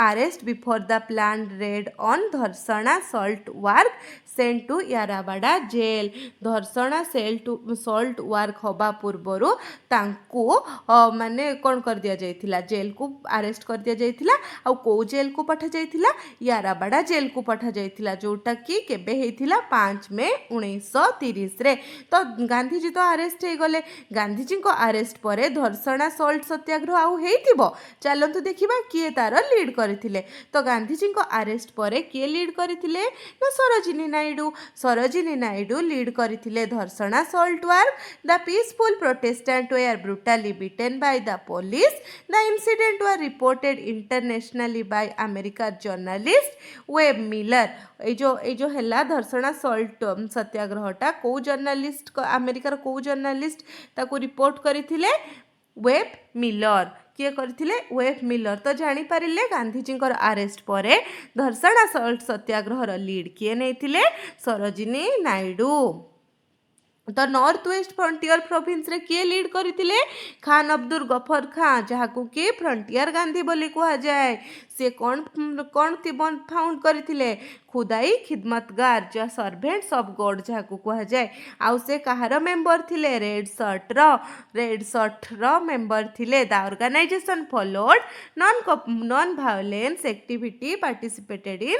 arrest before the plan raid on Dharasana salt work sent to Yerawada jail. Dharasana salt work हवा पूर्वरु तांको माने कौन कर दिया जाइथिला? जेल को अरेस्ट कर दिया जाइथिला। आ को जेल को पठा जाइथिला? याराबाड़ा जेल को पठा जाइथिला, जोटा कि केबे हेइथिला? 5 मई 1930 रे। तो गांधीजी तो अरेस्ट हो गले। गांधीजी को अरेस्ट पर धरसणा सॉल्ट सत्याग्रह आउ हेइथिबो? चलंतु देखिबा किए तार लीड करथिले। तो गांधीजी को अरेस्ट पर किए लीड करथिले? ना सरोजिनी नायडू। सरोजिनी नायडू लीड करथिले Dharasana salt work. The peaceful protestant were brutally beaten by the police. The incident were reported internationally by America journalist Webb Miller. ए जो हैला धरसणा सॉल्ट सत्याग्रहटा को जर्नलिस्ट अमेरिकार को जर्नलिस्ट ताको रिपोर्ट करथिले? Web Miller. किए करथिले? Web Miller. तो जानी पारिले गांधीजी अरेस्ट पर धरसणा सॉल्ट सत्याग्रह लीड किए नैथिले? सरोजिनी नायडू। तो नॉर्थ वेस्ट फ्रंटियर प्रोविंस रे किए लीड करथिले? खान अब्दुल गफर खान, जहाकू कि फ्रंटियर गांधी बोली कहा जाए। से कौन फाउंड करथिले? खुदाई खिदमतगार, जो सर्वेंट्स ऑफ गॉड जहाकू कहा जाए। आउ से कहार मेंबर थिले? रेड शर्ट रो मेंबर थिले। The organisation followed non violence activity, participated in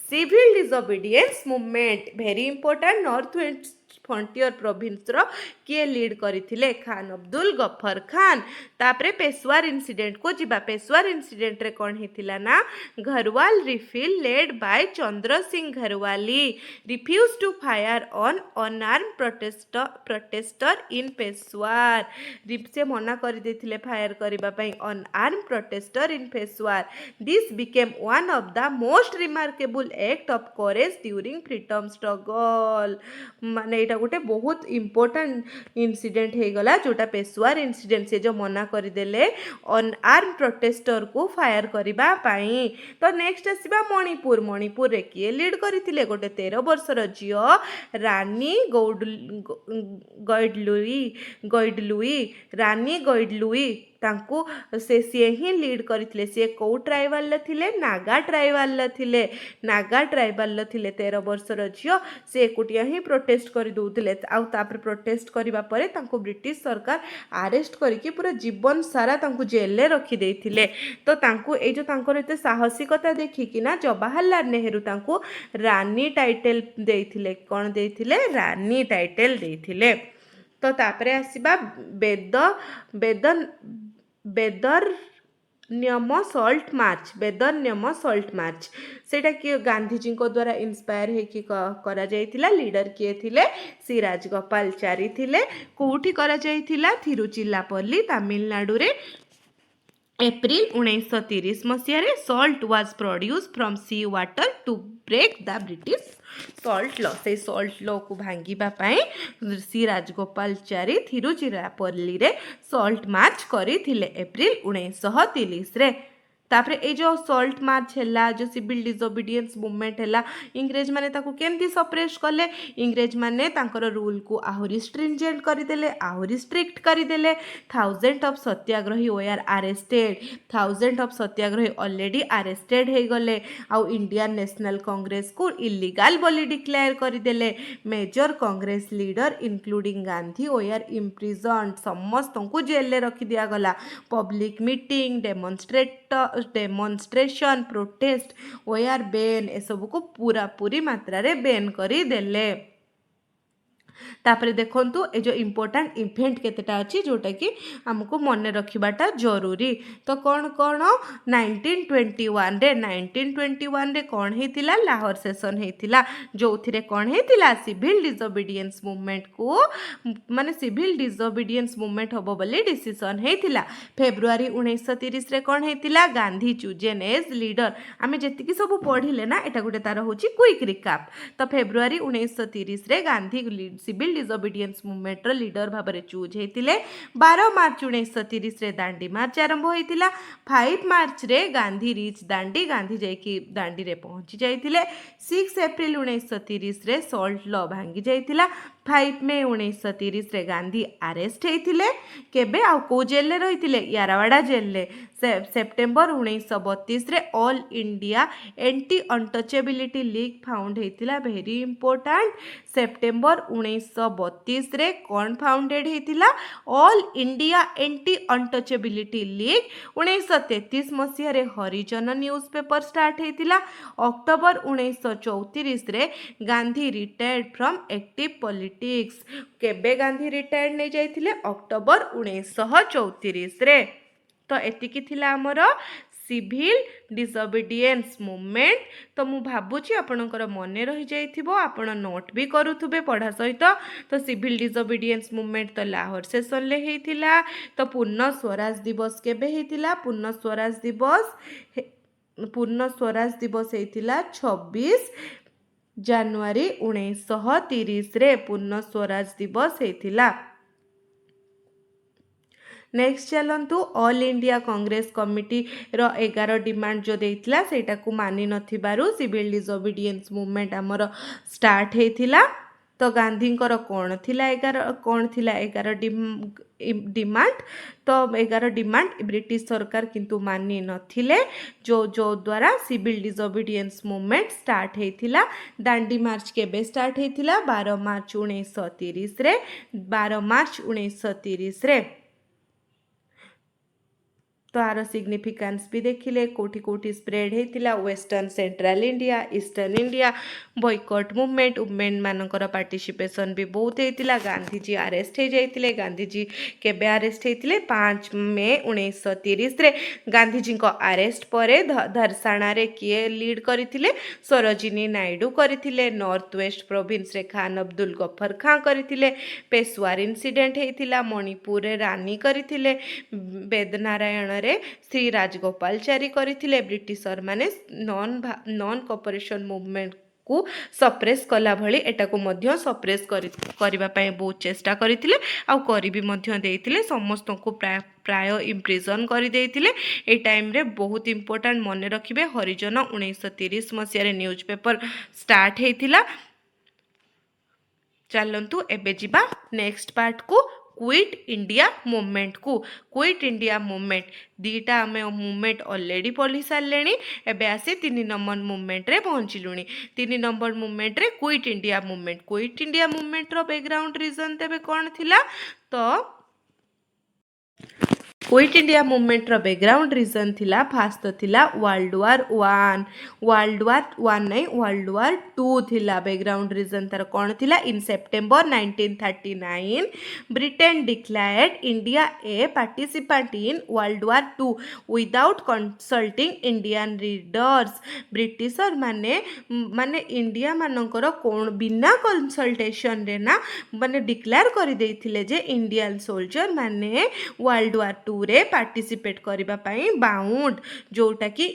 civil disobedience movement. Very important. North west frontier province रो किए लीड करथिले? खान अब्दुल गफर खान। तापरे पेशवार इंसिडेंट को जिबा। पेशवार इंसिडेंट रे कौन हेतिला ना? Garhwal rifle led by Chandra Singh Garhwali refuse to fire on unarm protester in Peshawar. से मना कर देथिले फायर करिबा पई unarm protester in Peshawar. This became one of the most remarkable act of courage during freedom struggle. माने एटा गोटे बहुत इंपोर्टेंट इंसिडेंट हो गला, जोटा पेशवार इंसिडेंट। से जो मना करदेले अनआर्म प्रोटेस्टर को फायर करिबा पाई। तो नेक्स्ट आसीबा मणिपुर। मणिपुर रे किए लीड करथिले? गोटे 13 वर्षर झियो रानी गैडलुई। रानी गैडलुई तांको से ही लीड करथिले। से को ट्राइबल थिले? नागा ट्राइबल थिले। नागा ट्राइबल थिले 13 वर्षर झियो। से एकुटिया ही प्रोटेस्ट कर दउथिले। आउ तापर प्रोटेस्ट करिबा परे तांको ब्रिटिश सरकार अरेस्ट करके पूरा जीवन सारा तांको जेल रे रखी देथिले। तो तांको ए जो तांकर एते साहसिकता देखि कि ना जवाहरलाल नेहरू तांको रानी टाइटल देथिले। कोन देथिले? रानी टाइटल देथिले। तो तापरे आसीबा बेदरन्यम सॉल्ट मार्च। बेदरन्यम सॉल्ट मार्च सेटा कि गांधीजी को द्वारा इंस्पायर होकि करा जाइथिला। लीडर किए थिले? सिराज गोपालचारी थिले। कोठी करा जाइथिला? तिरुचिरापल्ली, तमिलनाडु रे एप्रिल 1930 मसीह salt was produce from sea water to break the British salt law से सॉल्ट लॉ को भांगिबा सी राजगोपालचारी थिरुचिरापल्ली रे सॉल्ट मार्च करथिले एप्रिल 1930 रे। तापरे ए जो सॉल्ट मार्च है जो सिविल डिसोबीडियंस मूवमेंट है इंग्रेज माने ताकू केमती सप्रेस कले इंग्रेज माने तांकर रूल को आहुरी स्ट्रिंजेंट करदेले आहुरी स्ट्रिक्ट करदेले। Thousand of satyagrahi were arrested thousand of satyagrahi already arrested हो गले आउ इंडियन नेशनल कांग्रेस को इलीगल बोली डिक्लेयर करदेले। Major Congress leader including Gandhi were imprisoned समस्त को जेल में रखी दिया गला। Public meeting demonstration protest were ban ए सब को पूरा पूरी मात्रा रे बेन करी देले। तापरे देखंतु ए जो इम्पोर्टेंट इवेंट केतेटा अछि जोटा कि हमको मन रखिबाटा जरूरी। तो कौन कौन 1921 रे कौन हेतिला लाहौर सेशन हेतिला जो थिरे कौन हेतिला सिविल डिसोबीडियंस मूवमेंट को माने सिविल डिसोबीडियंस मूवमेंट होबो बोली डिसीजन हेतिला। फेब्रुआरी 1930 रे कौन हेतिला गांधी चूजेन एज लीडर। आमे जेतिकी सब पढ़िले ना एटा गुटे तार होची क्विक रिकाप। तो फेब्रुआरी 1930 रे Gandhi civil disobedience movement leader भाव में चूज होते। 12 मार्च 1930 रे दांडी मार्च आरंभ होता। 5 मार्च रे गांधी रीच दांडी गांधी जाइकी दांडी रे पहुंची जाइतिले। 6 एप्रिल 1930 रे सॉल्ट लॉ भांगी जाइतिला। 5 मे 1930 रे गांधी अरेस्ट होते केबे आ को जेल रे रहितिले यारावाड़ा जेल रे। सेप्टेम्बर 1932 रे all India anti untouchability league found होता वेरी इंपोर्टेंट। सेप्टेम्बर 1932 रे कौन फाउंडेड होता all India anti untouchability league. 1933 मसीह रे हरिजन न्यूज़पेपर स्टार्ट होता। अक्टोबर 1934 रे Gandhi retired from active politics. केबे गांधी रिटायर्ड नहीं जाइथिले अक्टोबर 1934 रे। तो एतिकी थिला हमर सिविल डिसोबीडियंस मूवमेंट। तो मु भाबुची आपणकर मन रही जाइथिबो आपण नोट भी करूथुबे पढ़ा सहित। तो सिविल डिसोबीडियंस मूवमेंट तो लाहौर सेशन ले हेतिला। तो पूर्ण स्वराज दिवस केबे हेतिला पूर्ण स्वराज दिवस हेतिला 26 जनवरी 1930 रे पूर्ण स्वराज दिवस हेतिला। नेक्स्ट चलतु ऑल इंडिया कांग्रेस कमिटी रो 11 डिमांड जो देइथिला सेटा को मानि नथिबारु सिविल डिसोबीडियंस मूवमेंट हमर स्टार्ट हेतिला। तो गांधी कौन थिला 11 डिमांड। तो 11 डिमांड ब्रिटिश सरकार किंतु मानि नथिले जो द्वारा सिविल डिसोबीडियंस मूवमेंट स्टार्ट हेतिला। दांडी मार्च केबे स्टार्ट हेतिला 12 मार्च 1930 रे। 12 मार्च 1930 रे। तो आर सिग्निफिकेंस भी देखिले कोठी कोठी स्प्रेड होता western central India eastern India boycott movement women मानकर पार्टिसिपेशन भी बहुत होता। गांधीजी अरेस्ट हो जाते। गांधीजी केबे अरेस्ट होते 5 मे 1930 रे। गांधीजी को अरेस्ट पर धरसाणा रे किए लीड करथिले सरोजिनी नायडू करथिले। नॉर्थ वेस्ट प्रोविंस रे खान अब्दुल गफर खां करथिले। पेशवार इंसिडेंट होता मणिपुर रे रानी करथिले। वेदनारायण श्री राजगोपालचारी करथिले। ब्रिटिशर माने नॉन कॉपरेशन मूवमेंट को सप्रेस कला भली एटा को मध्य सप्रेस करबा पय बहुत चेष्टा करथिले आ करि भी मध्य देथिले। समस्त को प्राय इम्प्रिजन कर देथिले। ए टाइम रे बहुत इंपोर्टेंट मन रखिबे हरिजन 1930 मसीह रे न्यूज़पेपर स्टार्ट हेतिला। चलंतु एबे जिबा नेक्स्ट पार्ट को क्विट इंडिया मूवमेंट को। क्विट इंडिया मूवमेंट दीटा आम मूवमेंट ऑलरेडी पढ़ी सारे। एबे आसे 3 नंबर मूवमेंट रे पहुँचलुणी। 3 नंबर मूवमेंट रे quit India movement. Quit India movement रो बैकग्राउंड रीजन तेबे कौन थिला। तो क्विट इंडिया मूवमेंट रो बैकग्राउंड रीजन थिला फास्ट तो थिला वर्ल्ड वार 1 नहीं वर्ल्ड वार 2 थिला। बैकग्राउंड रीजन तार कौन थिला in September 1939 Britain declared India A participant in world war 2 without consulting Indian leaders. Britisher माने इंडिया मानकर कौन बिना कंसल्टेशन रे ना माने डिक्लेयर कर देथिले जे इंडियन सोल्जर माने वर्ल्ड वार 2 ରେ पार्टिसिपेट करबा पई बाउंड जोटा कि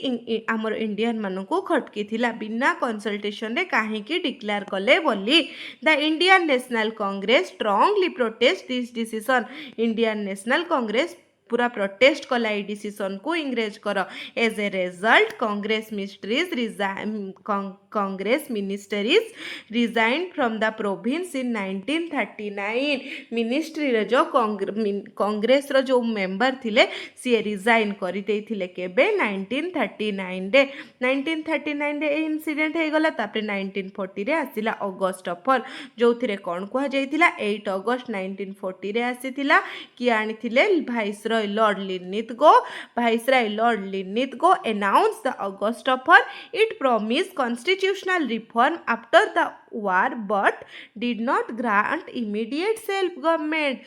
हमर इंडियन मानकू खटकीथिला बिना कंसल्टेशन रे काहे कि डिक्लेयर कले बोली the Indian national Congress strongly protest this decision Indian national Congress पूरा प्रोटेस्ट कला ये डिसीजन को इंग्रेज कर as a result Congress ministries resign from the province in 1939 ministry रे जो कांग्रेस रो जो मेंबर थिले सी रिजाइन करि देथिले केबे 1939 रे 1939 रे इंसिडेंट हे गला तापर 1940 रे आसिला अगस्त ऑफर जो थिरे कोन कुहा जायतिला 8 अगस्त 1940 रे आसीतिला कि आनिथिले भाइसरॉय Lord Linlithgow announced the August offer. It promised constitutional reform after the war but did not grant immediate self government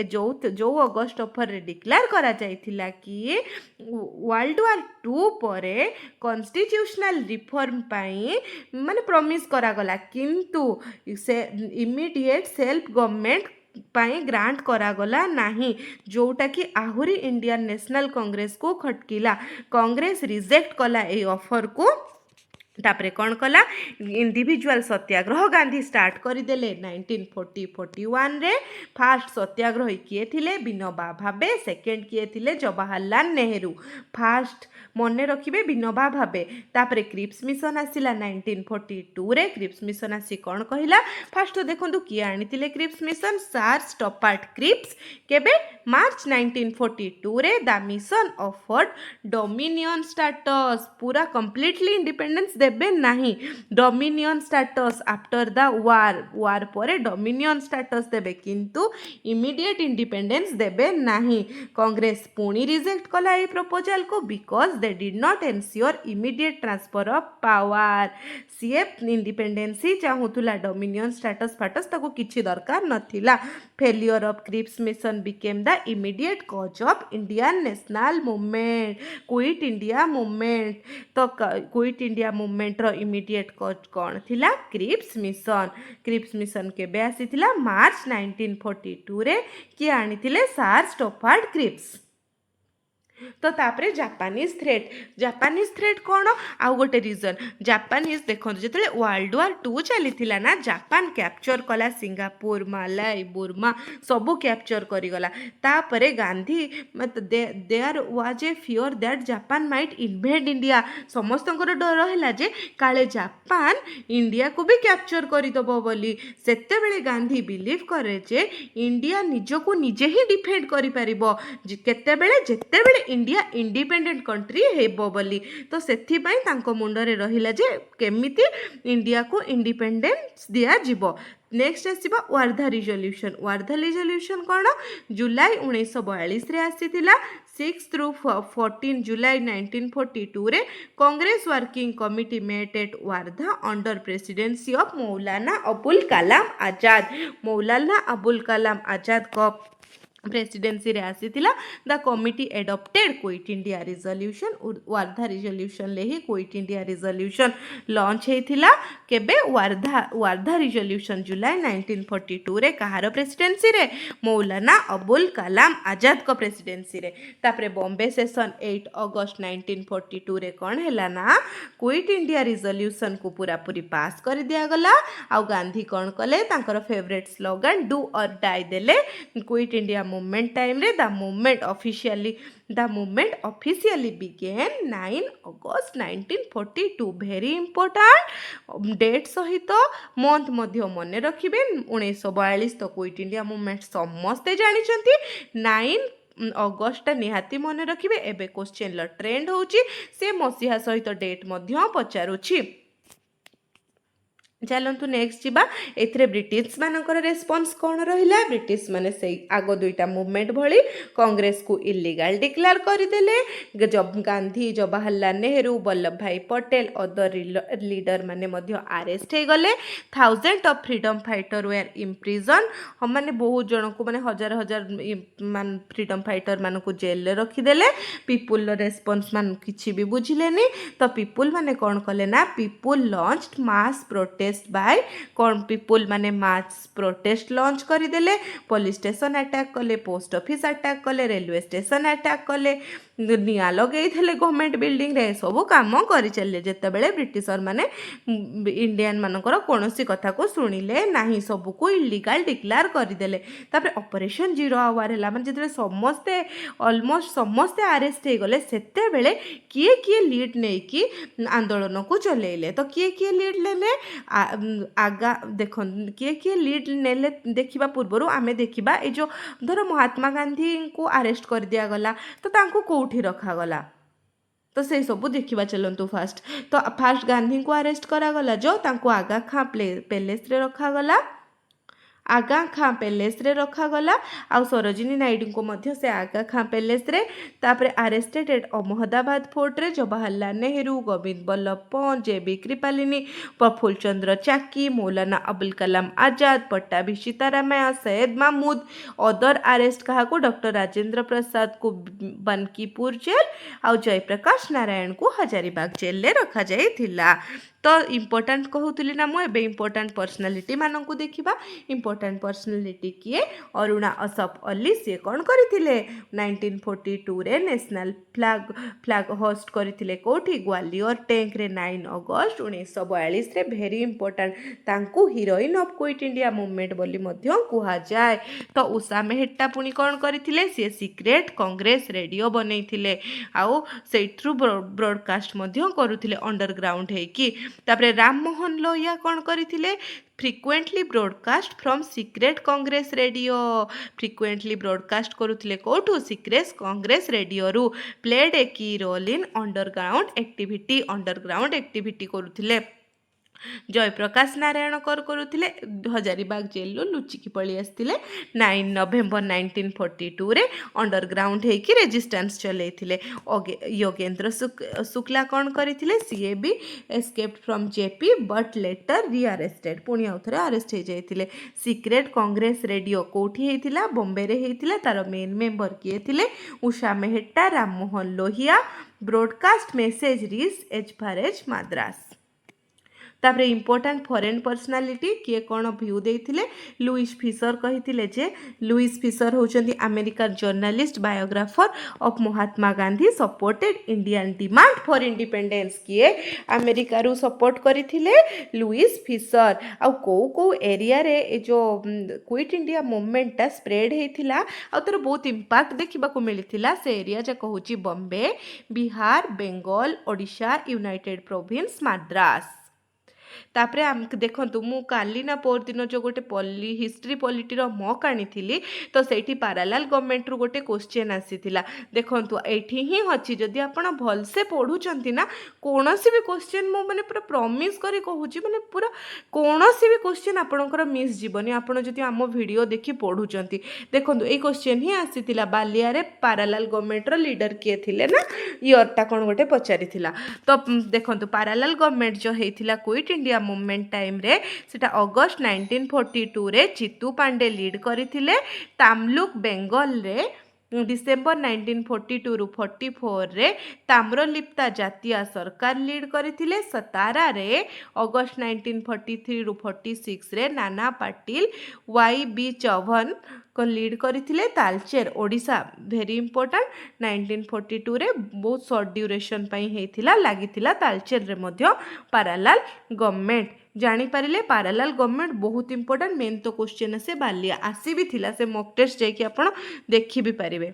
जो अगस्त ऑफर रे डिक्लेयर करा जायतिला कि वर्ल्ड वार 2 परे कॉन्स्टिट्यूशनल रिफॉर्म पाई माने प्रॉमिस करा गला किंतु से इमीडिएट सेल्फ गवर्नमेंट पाई ग्रांट करागला नहीं जोटा कि आहुरी इंडियन नेशनल कांग्रेस को खटकिला कांग्रेस रिजेक्ट कला ए ऑफर को तापरे कौन कला इंडिविजुअल सत्याग्रह गांधी स्टार्ट करदेले 1940-41 रे फास्ट सत्याग्रह किए थिले विनोबा भावे सेकेंड किए थिले जवाहरलाल नेहरू फास्ट मने रखिबे विनोबा भावे तापरे क्रिप्स मिशन आसिला 1942 रे क्रिप्स मिशन आसी कौन कहिला फास्ट देखंतु किए आनिथिले क्रिप्स मिशन सर स्टपार्ट क्रिप्स केबे मार्च 1942 रे the mission offered dominion status पूरा कंप्लीटली इंडिपेंडेंस देबे नहीं dominion status after the war परे डोमिनियन स्टेटस देबे किंतु इमीडिएट इंडिपेंडेंस देबे नहीं कांग्रेस पुणी रिजेक्ट कला ए प्रपोजल को because they did not ensure immediate transfer of power सीए इंडिपेंडेंसी चाहूला डोमिनियन स्टेटस फाटस ताको किछि दरकार नथिला failure of Cripps mission became the immediate cause of Indian national movement quit India movement तो क्विट इंडिया मूवमेंट रो इमीडिएट कॉज कौन थिला क्रिप्स मिशन केबे आसीथिला मार्च 1942 रे कि आनिथिले सर स्टपार्ट क्रिप्स तो तापरे जापानीज थ्रेट कौन आउ गोटे रीजन जापानीज देखो जो वर्ल्ड वार 2 चली ना जापान कैप्चर कला सिंगापुर मालाई बुर्मा सबू कैप्चर करिगला तापरे Gandhi there was a fear that Japan might invade India समस्तंकर डर है जे काले जापान इंडिया को भी कैप्चर करदब बोली सेते बेले गांधी बिलीव करे जे इंडिया निजको निजे ही डिफेंड करि परिबो केते बेले जेते बेले इंडिया इंडिपेंडेंट कंट्री हेबो बोली तो सेथि पई तांको मुंडरे रहिला जे केमिति इंडिया को इंडिपेंडेंस दिया जिवो नेक्स्ट आसीबा वार्धा रिजोल्यूशन कौन जुलाई 1942 रे आसीथिला 6 थ्रू 14 जुलाई 1942 रे Congress working committee met at Wardha under presidency of Maulana Abul Kalam Azad को प्रेसिडेंसी रे आसीथिला the committee adopted quit India resolution Wardha resolution ले ही क्विट इंडिया रिजोल्यूशन लॉन्च हेथिला केबे वार्धा रिजोल्यूशन जुलाई 1942 रे कहार प्रेसिडेंसी रे मौलाना अबुल कलाम आजाद को प्रेसिडेंसी रे तापरे बॉम्बे सेशन 8 अगस्त 1942 रे कोन हैला ना क्विट इंडिया रिजोल्यूशन को पूरा पूरी पास कर दिया गला आ गांधी कोन कले तांकर फेवरेट स्लोगन डू और डाई देले क्विट इंडिया movement time रे the movement officially began 9 August 1942 very important date सहित मंथ मध्य मन रखिबे 1942 तो क्विट इंडिया मूवमेंट समस्ते जानिछंती 9 अगस्ट निहाती मन रखिबे एबे क्वेश्चन ल ट्रेंड होची से मसिहा सहित डेट मध्य पचारुची चलतु नेक्स्ट जीवा एथरे ब्रिटिश मानकर रेस्पॉन्स कौन रहिला ब्रिटिश माने से आग दुईटा मूवमेंट भली कांग्रेस को इलीगल डिक्लेयर करदेले जब गांधी जवाहरलाल नेहरू वल्लभ भाई पटेल अदर लीडर माने मध्य अरेस्ट हे गले thousand of freedom fighter were imprison हम माने बहुत जन को माने हजार हजार मान फ्रीडम फाइटर मान को जेल रे रखिदेले पीपुल रेस्पॉन्स मान किछि भी बुझिलेनी तो पीपुल माने कौन कले ना people launched mass protest protest by कौन पीपुल माने मास प्रोटेस्ट लॉन्च करदेले पुलिस स्टेशन अटैक कले पोस्ट ऑफिस अटैक कले रेलवे स्टेशन अटैक कले निआ लगे गवर्नमेंट बिल्डिंग रे सब कम कर चलिए जिते बड़े ब्रिटिशर माने इंडियन मानकर कौन कथा को शुणिले ना सबको इलीगल डिक्लेयर करदेले तापर ऑपरेशन 0 आवर है माने जिते समस्ते ऑलमोस्ट समस्ते अरेस्ट हो गले सेते बेले किए किए लीड नहीं कि आंदोलन को चलेले तो किए किए लीड लेले आगा देख किए लीड नेले देखा पूर्वर आम देखा ये जो धर महात्मा गांधी को अरेस्ट कर दिया गला तो तांको कौटी रखागला तो से सब देखा चलतु फास्ट गांधी को अरेस्ट करागला जो तांको आगा खां पैलेस रे रखागला आगा खां पैलेस रे रखागला आ सरोजिनी नायडू को मध्य से आगा खां पैलेस रे तापरे अरेस्टेड एट अहमदाबाद फोर्ट रे जवाहरलाल नेहरू गोविंद बल्लभ पंत जे.बी. कृपालिनी प्रफुल्ल चंद्र चाकी मौलाना अबुल कलाम आजाद पट्टाभी सीतारामैया सैयद महमूद अदर अरेस्ट कहा को डॉक्टर राजेंद्र प्रसाद को बनकीपुर जेल आ जयप्रकाश नारायण को हजारीबाग जेल ले रखा जाइथिला तो इम्पोर्टाट कहूली ना मुझे इम्पोर्टाट पर्सनालीटी मानक देखा इम्पोर्टाट पर्सनालीटी किए अरुणा असफ अली सी कौन करते 1942 रे नेशनल फ्लैग होस्ट करते कौटी ग्वालियर टैंक रे 9 अगस्त 1942 रे भेरी इम्पोर्टाट तांकू heroine of quit India movement बोली मध्य कह जाए तो उषा मेहता पुणी कौन करते सी सीक्रेट कांग्रेस रेडियो बनई आउ से ब्रॉडकास्ट करुले अंडरग्राउंड है तापरे राम मोहन लोहिया कौन करथिले frequently broadcast from secret Congress radio frequently broadcast करुथिले कोठू सीक्रेट कांग्रेस रेडियो रु played a key role in underground activity करुथिले जयप्रकाश नारायण करुले हजारीबाग जेल लुचिकी पलि आसते 9 नवेम्बर 1942 रे अंडरग्राउंड होकि रेजिस्टेंस चलते योगेंद्र शुक्ला कौन करते सी भी escaped from JP but later rearrested पुणी आउ थे अरेस्ट हो जाते सीक्रेट कांग्रेस रेडियो कौटी होता बॉम्बे रे होता तार मेन मेंबर किए थे Usha Mehta Ram Mohan Lohia broadcast message reach as far as Madras तापर इम्पोर्टाट फॉरेन पर्सनालीटी किए कौन भ्यू देते लुइस फिशर कही जे लुइस फिशर होउछंती American journalist biographer of Mahatma Gandhi supported Indian demand for independence किए अमेरिका रू सपोर्ट करथिले लुइस फिशर आ को एरिया रे जो क्विट इंडिया मूवमेंटा स्प्रेड होता आ तार बहुत इम्पैक्ट देखा मिलता से एरिया जा कहूँ बॉम्बे बिहार बेंगल ओडिशा यूनाइटेड प्रोविंस मद्रास तापरे देखु मु काली ना पोर दिन जो गोटे हिस्ट्री पॉलिटी मॉक आनी तो सेठी पारालाल गवर्नमेंट रू गोटे क्वेश्चन आसीथिला देखु एठी ही अच्छी जदि आपण भलसे पढ़ुचंती ना कोनोसी भी क्वेश्चन मु माने पूरा प्रॉमिस करी कहूची माने पूरा कोनोसी भी क्वेश्चन आपणकर मिस जीवनी आपण जदि आम वीडियो देखि पढ़ुचंती देखु ए क्वेश्चन ही आसीथिला बालिया रे पारालाल गवर्नमेंट रो लीडर किए थिले ना इयरटा कोन गोटे पचारिथिला तो देखु पारालाल गवर्नमेंट जो हेतिला क्विट इंडिया मूवमेंट टाइम रे सेटा अगस्त 1942 रे चित्तू पांडे लीड करथिले तामलुक बेंगल रे डिसेम्बर 1942 रु 44 रे ताम्रलिप्ता जातीय सरकार लीड करथिले सतारा रे अगस्त 1943 रु 46 रे नाना पाटिल वाई.बी. चौहान को लीड करथिले तालचेर ओडिशा भेरी इंपोर्टेंट 1942 रे बहुत शॉर्ट ड्यूरेशन पई हेथिला लागिथिला तालचेर रे मध्य पारालाल गवर्नमेंट जानी पारिले पारालाल गवर्नमेंट बहुत इंपोर्टेंट मेन तो क्वेश्चन से बालिया आसी भी थिला से मॉक टेस्ट जाकि आपण देखि भी पारिबे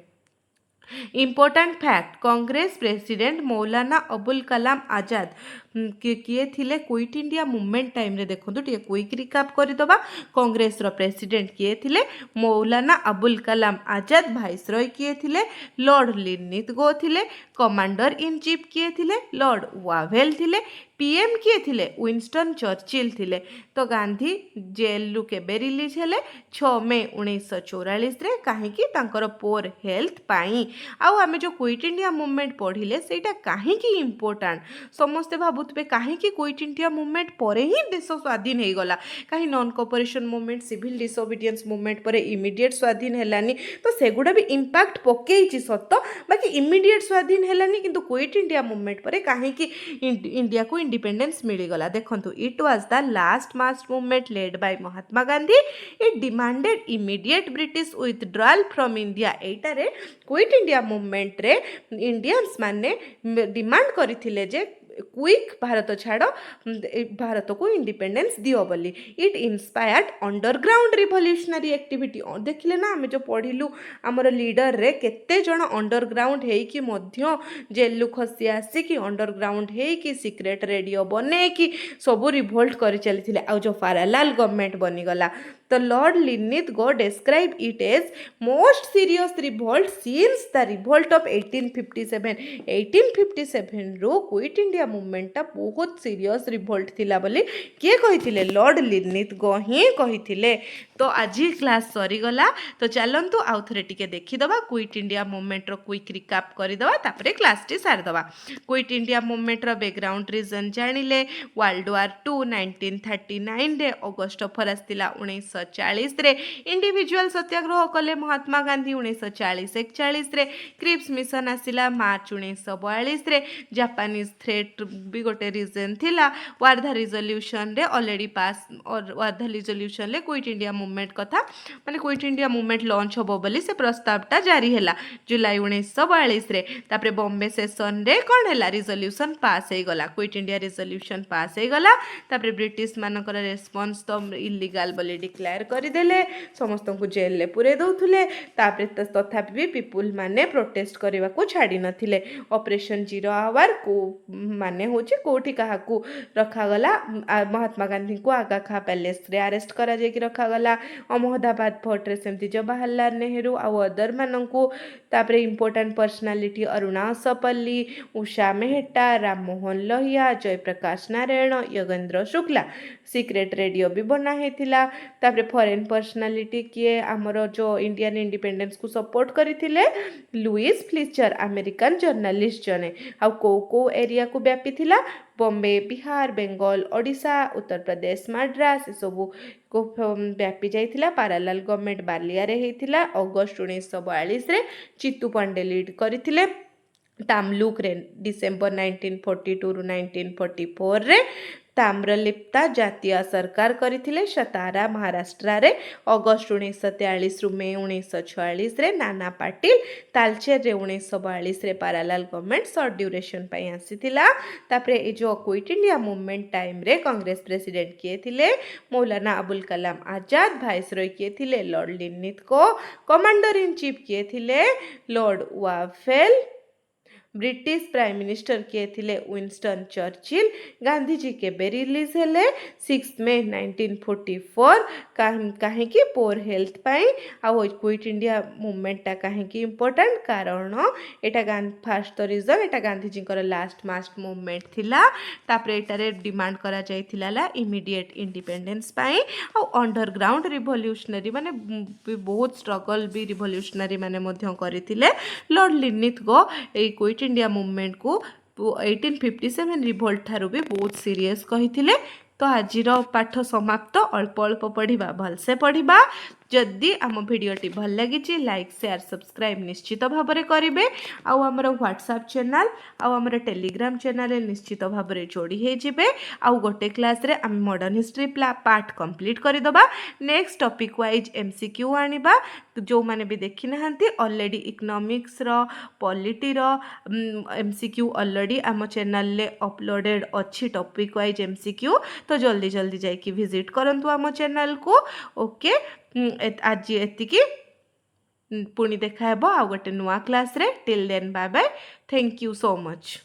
इम्पोर्टाट फैक्ट कांग्रेस प्रेसिडेंट मौलाना अबुल कलाम आजाद किए थिले क्विट इंडिया मूवमेंट टाइम रे देखो टे क्विक रिकाप करदबा कांग्रेस रो प्रेसिडेंट किए थिले मौलाना अबुल कलाम आजाद वाइसरॉय किए थिले लॉर्ड लिनिथ गो थिले कमांडर इन चीफ किए थिले लॉर्ड वावेल थिले पीएम किए थिले विंस्टन चर्चिल थिले तो गांधी जेल रु केबे रिलीज हेले 6 मई 1944 रे काहेकि तांकर पोर हेल्थ पाई आउ आमे जो क्विट इंडिया मूवमेंट पढ़िले सेटा काहेकि इम्पोर्टेंट समस्ते भाबुतबे काहेकि क्विट इंडिया मूवमेंट परे ही देश स्वाधीन हे गला काहे non cooperation movement civil disobedience movement परे इमीडिएट स्वाधीन हेलानी तो सेगुडा भी इंपैक्ट पकेइछि सत्य बाकी इमीडिएट स्वाधीन हेलानी किंतु क्विट इंडिया मूवमेंट परे काहेकि इंडिया को इंडिपेंडेंस मिलगला देखंतु it was the last mass movement led by Mahatma Gandhi it demanded immediate British withdrawal from India एटारे क्विट इंडिया मूवमेंट रे इंडियंस माने डिमांड करथिले जे क्विक भारत छाड़ भारत को इंडिपेंडेंस दियो बोली it inspired underground revolutionary activity देखिले ना आम जो पढ़िलु आमर लीडर रे केते जण अंडरग्राउंड हेकी मध्य जेलु खसी आसिकी अंडरग्राउंड हेकी सिक्रेट रेडियो बने कि सबू रिवोल्ट कर चली आ जो पारालाल गवर्नमेंट बनीगला तो Lord Linlithgow describe it as most serious revolt since the revolt of 1857 रो क्विट इंडिया मूवमेंट टा बहुत सीरियस रिवोल्ट थिला बोली किए कहिथिले लॉर्ड लिनिथ गो ही कहिथिले तो आज क्लास सरी गला तो चलंतु आउ थरे टिके देखि दबा क्विट इंडिया मूवमेंट रो क्विक रिकैप करि दबा तापरे क्लास टी सार दबा क्विट इंडिया मूवमेंट रो बैकग्राउंड रीजन जानिले वर्ल्ड वार 2 1939 रे अगस्त फरास थिला 1940 रे इंडिविजुअल सत्याग्रह कले महात्मा गांधी 1940-41 रे क्रिप्स मिशन आसिला मार्च 1942 रे जापानीज थ्रेट भी गोटे रीजन थिला वार्धा रिजोल्यूशन रे ऑलरेडी पास और वार्धा रिजोल्यूशन ले क्विट इंडिया मूवमेंट कथा माने क्विट इंडिया मूवमेंट लॉन्च होबो बोली से प्रस्तावटा जारी हैला जुलाई 1942 रे तापरे बॉम्बे सेशन रे कोन हैला रिजोल्यूशन पास हे गला क्विट इंडिया रिजोल्यूशन पास हे गला तापरे ब्रिटिश मानकर रेस्पॉन्स तो इलीगल बोली डिक्लेयर कर देले समस्त को जेल ले पुरे दउथुले तापरे तथापि भी पीपुल माने प्रोटेस्ट करबा को छाडी नथिले ऑपरेशन जीरो आवर को माने होची कोठी काहा को रखा गला महात्मा गांधी को आगा खा पैलेस रे अरेस्ट करा जे कि रखा गला अहमदाबाद फोर्ट रे सेमती जवाहरलाल नेहरू आ अदर मानन को तापरे important personality Aruna सपल्ली Usha Mehta Ram Mohan Lohia Jayaprakash Narayan Yogendra Shukla secret radio भी बना हेतिला तापरे फॉरेन पर्सनालिटी किए आमर जो इंडियन इंडिपेंडेंस को सपोर्ट करथिले लुइस फ्लिचर अमेरिकन जर्नलिस्ट जने आ को एरिया को व्यापी थिला बॉम्बे बिहार बेंगल ओडिशा उत्तर प्रदेश मद्रास सबू को व्यापी जाइथिला पारालाल गवर्नमेंट बालिया रे हेतिला अगस्त 1942 रे चित्तू पांडे लीड करथिले तामलुक रे डिसेंबर 1942 रु 1944 रे ताम्रलिप्ता जातीय सरकार करथिले सतारा महाराष्ट्र रे अगस्त 1943 रु मे 1946 रे नाना पाटिल तालचेर रे 1942 रे पारालाल गवर्नमेंट शॉर्ट ड्यूरेशन पई आसीथिला तापरे ए जो क्विट इंडिया मूवमेंट टाइम रे कांग्रेस प्रेसिडेंट किए थिले मौलाना अबुल कलाम आजाद वाइसरॉय किए थिले लॉर्ड लिनिथ को कमांडर इन चीफ किए थिले लॉर्ड वाफेल ब्रिटिश प्राइम मिनिस्टर किए थिले विंस्टन चर्चिल गांधी जी के रिलीज हेले 6 मे 1944 कहीं की पोर हेल्थ पाई आ क्विट इंडिया मूवमेंट टा कहीं की इम्पोर्टेंट कारण एटा फास्ट तो रीजन एटा गांधी जी को लास्ट मास्ट मूवमेंट थिला तापरे एटारे डिमांड करा जाइथिला ला इमीडिएट इंडिपेंडेंस पाई आ अंडरग्राउंड रिवोल्यूशनरी माने बहुत स्ट्रगल भी रिवोल्यूशनरी माने मध्य करथिले लॉर्ड लिनिथ गो ए क्विट इंडिया मूवमेंट को 1857 रिवोल्ट ठारू भी बहुत सीरियस कहिथिले तो आजिर पाठ समाप्त अल्प अल्प पढ़ा भलसे पढ़ा जदि आम भिडियोटी भल लगी लाइक शेयर सब्सक्राइब निश्चित भाव में करेंगे आमर व्हाट्सएप चैनल आमर टेलीग्राम चैनल निश्चित भाव में जोड़ी होजिबे आउ गोटे क्लास रे आम मॉडर्न हिस्ट्री पार्ट कंप्लीट करदबा नेक्स्ट टॉपिक वाइज एमसीक्यू आनिबा जो माने भी देखि नहांती ऑलरेडी इकोनॉमिक्स रो पॉलिटी रो एमसीक्यू ऑलरेडी आम चैनल ले अपलोडेड अच्छी टॉपिक वाइज एमसीक्यू तो जल्दी जल्दी जाइए विजिट करंतु आम चैनल को ओके आज एतिकी पुणी देखा हेबो आ गोटे नुआ क्लास रे till then bye bye thank you so much.